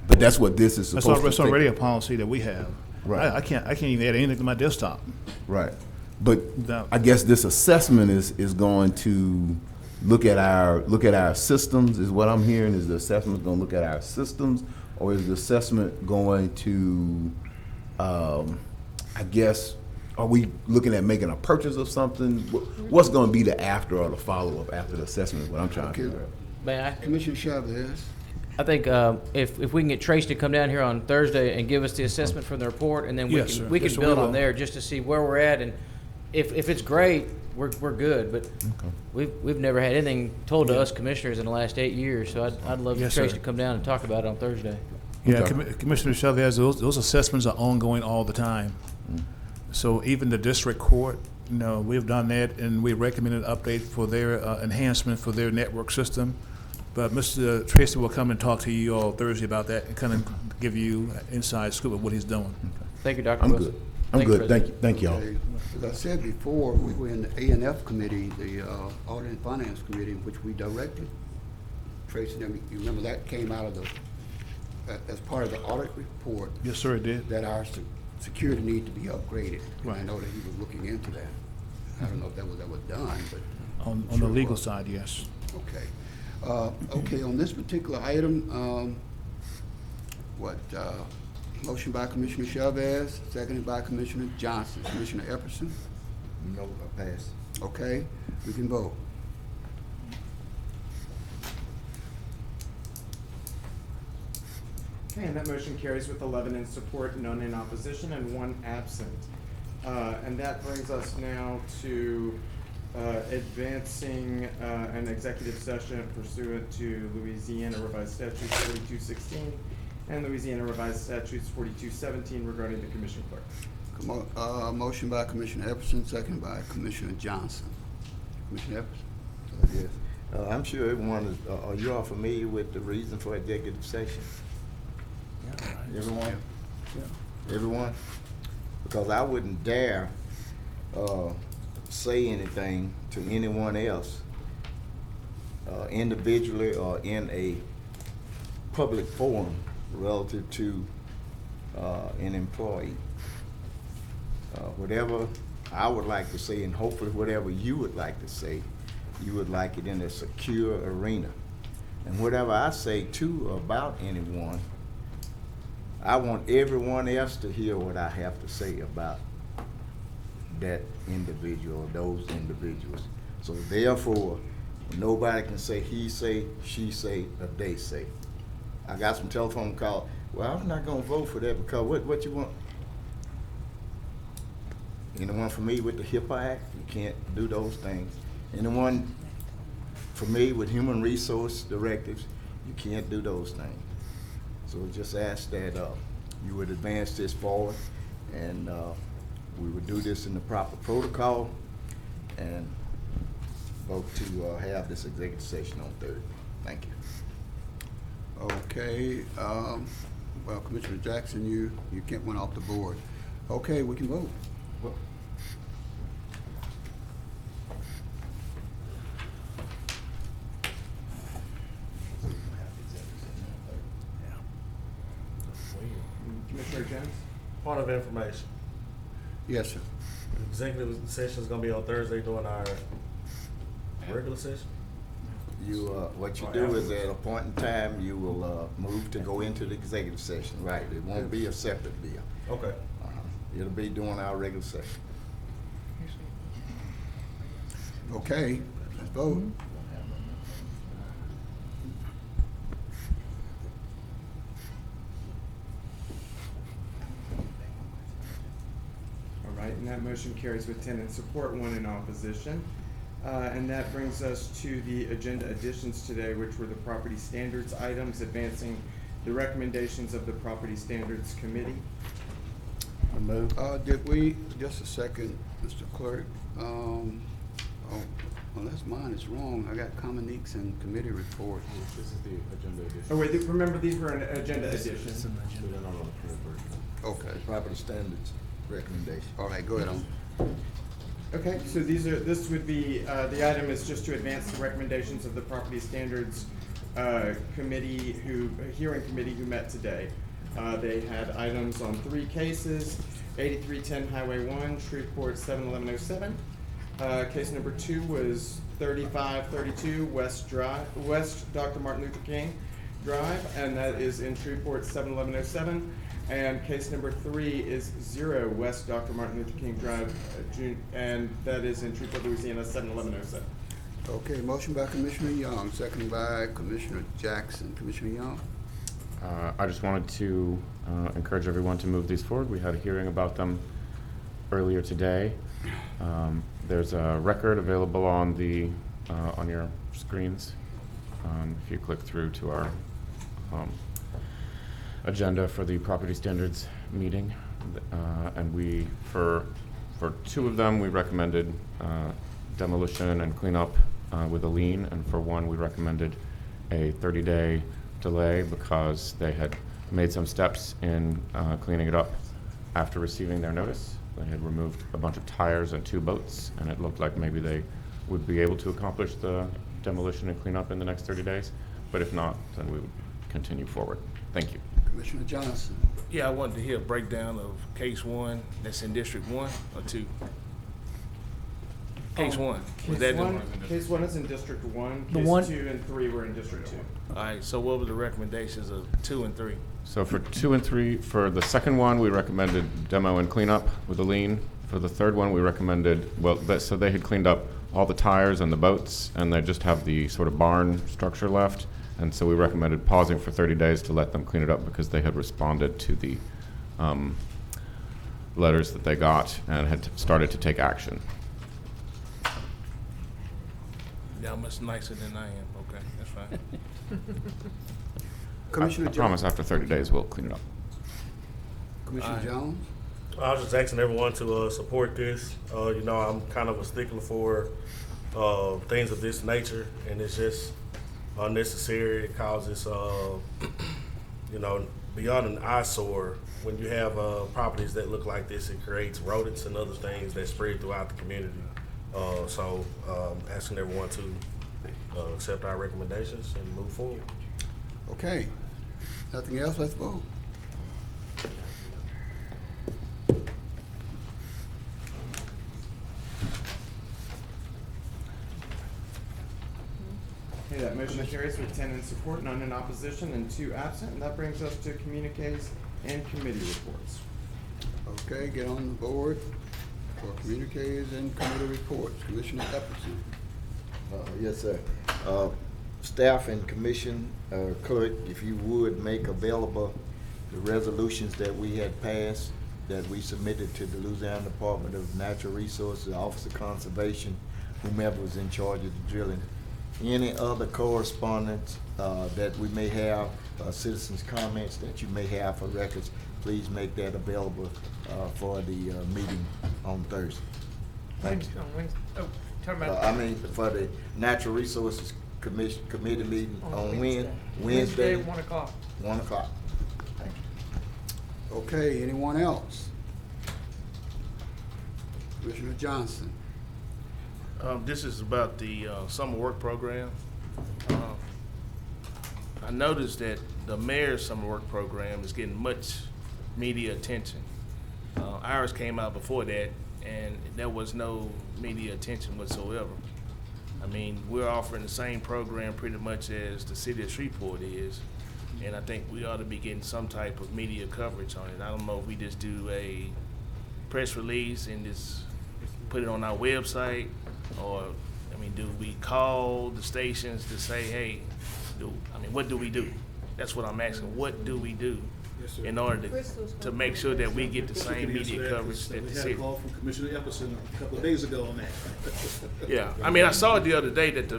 But that's what this is supposed to. That's already a policy that we have. Right. I can't even add anything to my desktop. Right. But No. I guess this assessment is going to look at our systems, is what I'm hearing. Is the assessment going to look at our systems, or is the assessment going to, I guess, are we looking at making a purchase of something? What's going to be the after or the follow-up after the assessment is what I'm trying to figure out. May I? Commissioner Chavez. I think if we can get Trace to come down here on Thursday and give us the assessment from the report, and then Yes, sir. we can Yes, sir, build we on will. there just to see where we're at, and if it's great, we're good. But we've never had anything told to us commissioners in the last 8 years, so I'd love Yes, Trace sir. to come down and talk about it on Thursday. Yeah, Commissioner Chavez, those assessments are ongoing all the time. So even the district court, we've done that, and we recommended an update for their enhancement for their network system. But Mr. Tracy will come and talk to you all Thursday about that and kind of give you an inside scoop of what he's doing. Thank you, Dr. I'm Wilson. good. I'm good. Thank y'all. Okay. As I said before, we were in the A&F committee, the Audit and Finance Committee, which we directed. Tracy, you remember that came out of as part of the audit report. Yes, sir, it did. That our security need to be upgraded. And I Right. know that he was looking into that. I don't know if that was ever done, but. On I'm the sure it legal was. side, yes. Okay. Okay, on this particular item, motion by Commissioner Chavez, seconded by Commissioner Johnson. Commissioner Epperson? No, I pass. Okay, we can vote. Okay, and that motion carries with 11 in support, none in opposition, and 1 absent. And that brings us now to advancing an executive session pursuant to Louisiana Revised Statutes 4216 and Louisiana Revised Statutes 4217 regarding the commission clerk. Motion by Commissioner Epperson, seconded by Commissioner Johnson. Commissioner Epperson? Yes. I'm sure everyone is, are you all familiar with the reason for executive session? Everyone? Everyone? Because I wouldn't dare say anything to anyone else individually or in a public forum relative to an employee. Whatever I would like to say, and hopefully whatever you would like to say, you would like it in a secure arena. And whatever I say too about anyone, I want everyone else to hear what I have to say about that individual or those individuals. So therefore, nobody can say he say, she say, or they say. I got some telephone call. Well, I'm not gonna vote for that because what you want? Anyone familiar with the HIPAA Act? You can't do those things. Anyone familiar with human resource directives? You can't do those things. So just ask that you would advance this forward, and we would do this in the proper protocol and vote to have this executive session on Thursday. Thank you. Okay, well, Commissioner Jackson, you can't went off the board. Okay, we can vote. Commissioner Jones? Point of information. Yes, sir. Executive session is gonna be on Thursday during our regular session? You, what you do is at a point in time, you will move to go into the executive session, right? It won't be a separate deal. Okay. It'll be during our regular session. Okay, let's vote. All right, and that motion carries with 10 in support, 1 in opposition. And that brings us to the agenda additions today, which were the property standards items, advancing the recommendations of the Property Standards Committee. Did we, just a second, Mr. Clerk, unless mine is wrong, I got Communiques and committee reports. This is the agenda edition. Oh wait, remember these were an agenda addition. Okay. Property standards recommendation. All right, go ahead on. Okay, so this would be, the item is just to advance the recommendations of the Property Standards Committee hearing committee who met today. They had items on 3 cases, 8310 Highway 1, Shreveport 71107, Case number 2 was 3532 West Dr. Martin Luther King Drive, and that is in Shreveport 71107. And case number 3 is 0 West Dr. Martin Luther King Drive, and that is in Shreveport, Louisiana 71107. Okay, motion by Commissioner Young, second by Commissioner Jackson. Commissioner Young? I just wanted to encourage everyone to move these forward. We had a hearing about them earlier today. There's a record available on the on your screens. If you click through to our agenda for the property standards meeting, and we for 2 of them we recommended demolition and cleanup with a lien, and for 1 we recommended a 30-day delay because they had made some steps in cleaning it up after receiving their notice. They had removed a bunch of tires and 2 boats, and it looked like maybe they would be able to accomplish the demolition and cleanup in the next 30 days. But if not, then we would continue forward. Thank you. Commissioner Johnson? Yeah, I wanted to hear a breakdown of case 1 that's in District 1 or 2. Case 1. Case 1 is in District 1. The Case one- 2 and 3 were in District 2. All right, so what were the recommendations of 2 and 3? So for 2 and 3, for the second one, we recommended demo and cleanup with a lien. For the third one, we recommended, so they had cleaned up all the tires and the boats, and they just have the sort of barn structure left. And so we recommended pausing for 30 days to let them clean it up because they had responded to the letters that they got and had started to take action. Y'all much nicer than I am. Okay, that's fine. Commissioner I promise after 30 days, we'll clean it up. Commissioner Jones? I was just asking everyone to support this. You know, I'm kind of a stickler for things of this nature, and it's just unnecessary. It causes, you know, beyond an eyesore. When you have properties that look like this, it creates rodents and other things that spread throughout the community. So asking everyone to accept our recommendations and move forward. Okay. Nothing else? Let's vote. Okay, that motion carries with 10 in support, none in opposition, and 2 absent. And that brings us to communiques and committee reports. Okay, get on the board for communiques and committee reports. Commissioner Epperson? Yes, sir. Staff and commission clerk, if you would make available the resolutions that we had passed, that we submitted to the Louisiana Department of Natural Resources, Office of Conservation, whomever was in charge of the drilling. Any other correspondence that we may have, citizens' comments that you may have for records, please make that available for the meeting on Thursday. Thank you. Talking about I mean, for the Natural Resources Commission Committee meeting on Wednesday. Wednesday, 1 o'clock. 1 o'clock. Thank you. Okay, anyone else? Commissioner Johnson? This is about the summer work program. I noticed that the mayor's summer work program is getting much media attention. Ours came out before that, and there was no media attention whatsoever. I mean, we're offering the same program pretty much as the city of Shreveport is, and I think we ought to be getting some type of media coverage on it. I don't know if we just do a press release and just put it on our website, or, I mean, do we call the stations to say, hey, what do we do? That's what I'm asking. What do we do in order to make sure that we get the same media coverage that the city? We had a call from Commissioner Epperson a couple of days ago on that. Yeah, I mean, I saw it the other day that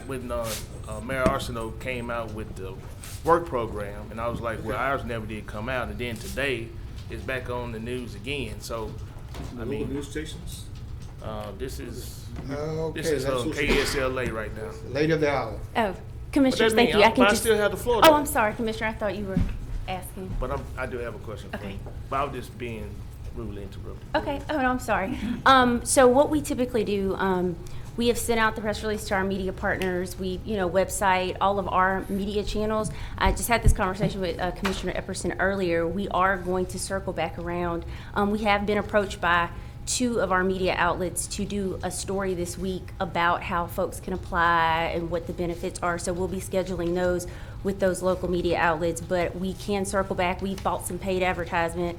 when Mayor Arsenault came out with the work program, and I was like, well, ours never did come out, and then today it's back on the news again. So, I mean, news stations. This is Okay, KSLA right now. Lady of the hour. Oh, Commissioners, But that thank mean- you. I but can I just. still have the floor, Oh, though. I'm sorry, Commissioner. I thought you were asking. But I do have a question for Okay. you. But I was just being rudely interrupted. Okay. Oh, no, I'm sorry. So what we typically do, we have sent out the press release to our media partners. We, website, all of our media channels. I just had this conversation with Commissioner Epperson earlier. We are going to circle back around. We have been approached by 2 of our media outlets to do a story this week about how folks can apply and what the benefits are. So we'll be scheduling those with those local media outlets, but we can circle back. We bought some paid advertisement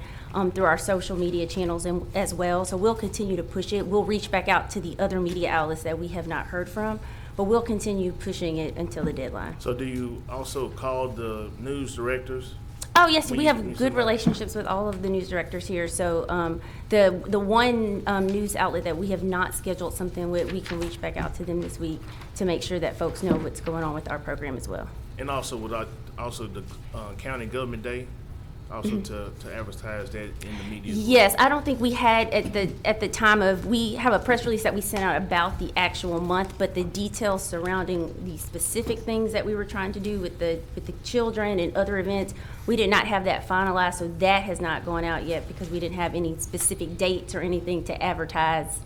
through our social media channels as well. So we'll continue to push it. We'll reach back out to the other media outlets that we have not heard from, but we'll continue pushing it until the deadline. So do you also call the news directors? Oh, yes, When we you- have when you good select- relationships with all of the news directors here. So the one news outlet that we have not scheduled something with, we can reach back out to them this week to make sure that folks know what's going on with our program as well. And also with also the county government day, also to advertise that in the media. as well. Yes, I don't think we had at the time of, we have a press release that we sent out about the actual month, but the details surrounding the specific things that we were trying to do with the children and other events, we did not have that finalized, so that has not gone out yet because we didn't have any specific dates or anything to advertise,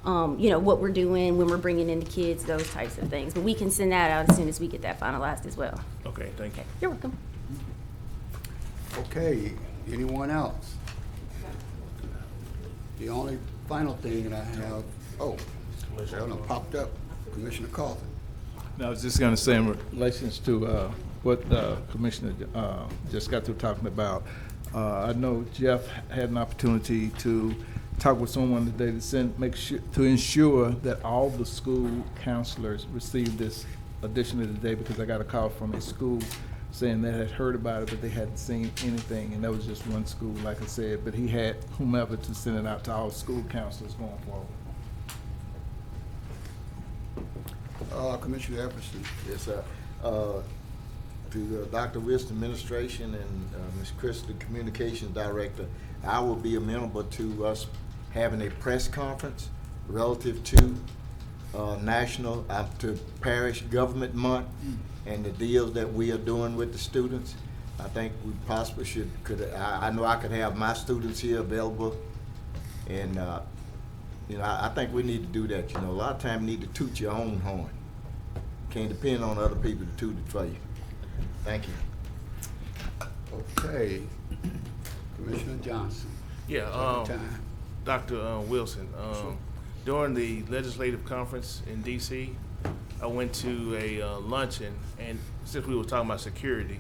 what we're doing, when we're bringing in the kids, those types of things. But we can send that out as soon as we get that finalized as well. Okay, thank you. You're welcome. Okay, anyone else? The only final thing that I have, hold on, popped up, Commissioner Carlton. No, I was just going to say in relations to what Commissioner just got through talking about, I know Jeff had an opportunity to talk with someone today to ensure that all the school counselors receive this additionally today, because I got a call from a school saying they had heard about it, but they hadn't seen anything, and that was just one school, like I said, but he had whomever to send it out to all school counselors going forward. Commissioner Epperson. Yes, sir. To Dr. Wist administration and Ms. Chris, the communications director, I will be amenable to us having a press conference relative to national, to Parish Government Month and the deals that we are doing with the students. I think we possibly I know I could have my students here available, and I think we need to do that. A lot of times you need to toot your own horn. Can't depend on other people to toot it for you. Thank you. Okay, Commissioner Johnson. Yeah, Second time. Dr. Wilson, during the legislative conference in DC, I went to a luncheon, and since we were talking about security,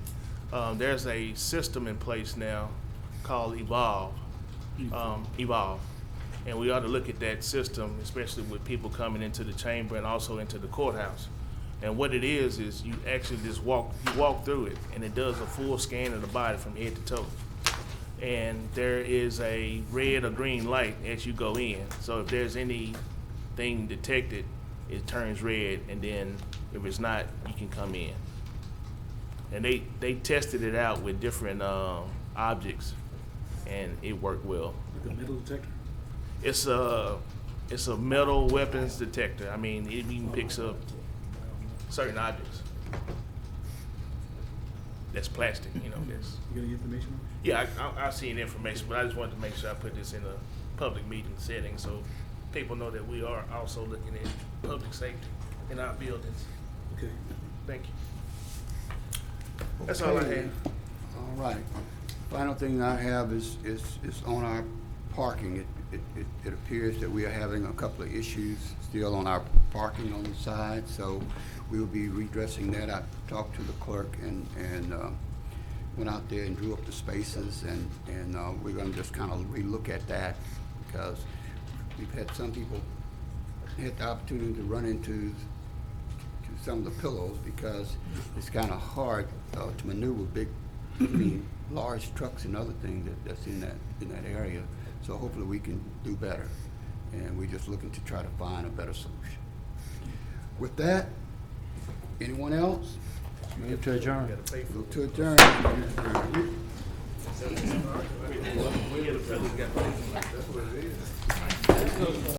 there's a system in place now called Evolve. And we ought to look at that system, especially with people coming into the chamber and also into the courthouse. And what it is you actually just walk through it, and it does a full scan of the body from head to toe. And there is a red or green light as you go in. So if there's anything detected, it turns red, and then if it's not, you can come in. And they tested it out with different objects, and it worked well. Like a metal detector? It's a metal weapons detector. I mean, it even picks up certain objects. That's plastic, That's, You got any information on it? yeah, I've seen information, but I just wanted to make sure I put this in a public meeting setting so people know that we are also looking at public safety in our buildings. Okay. Thank you. That's all I Okay. have. All right. Final thing I have is on our parking. It appears that we are having a couple of issues still on our parking on the side, so we will be redressing that. I talked to the clerk and went out there and drew up the spaces, and we're gonna just kind of relook at that, because we've had some people had the opportunity to run into some of the pillows, because it's kind of hard to maneuver large trucks and other things that's in that area. So hopefully we can do better, and we're just looking to try to find a better solution. With that, anyone else? Move to adjourn. Move to adjourn.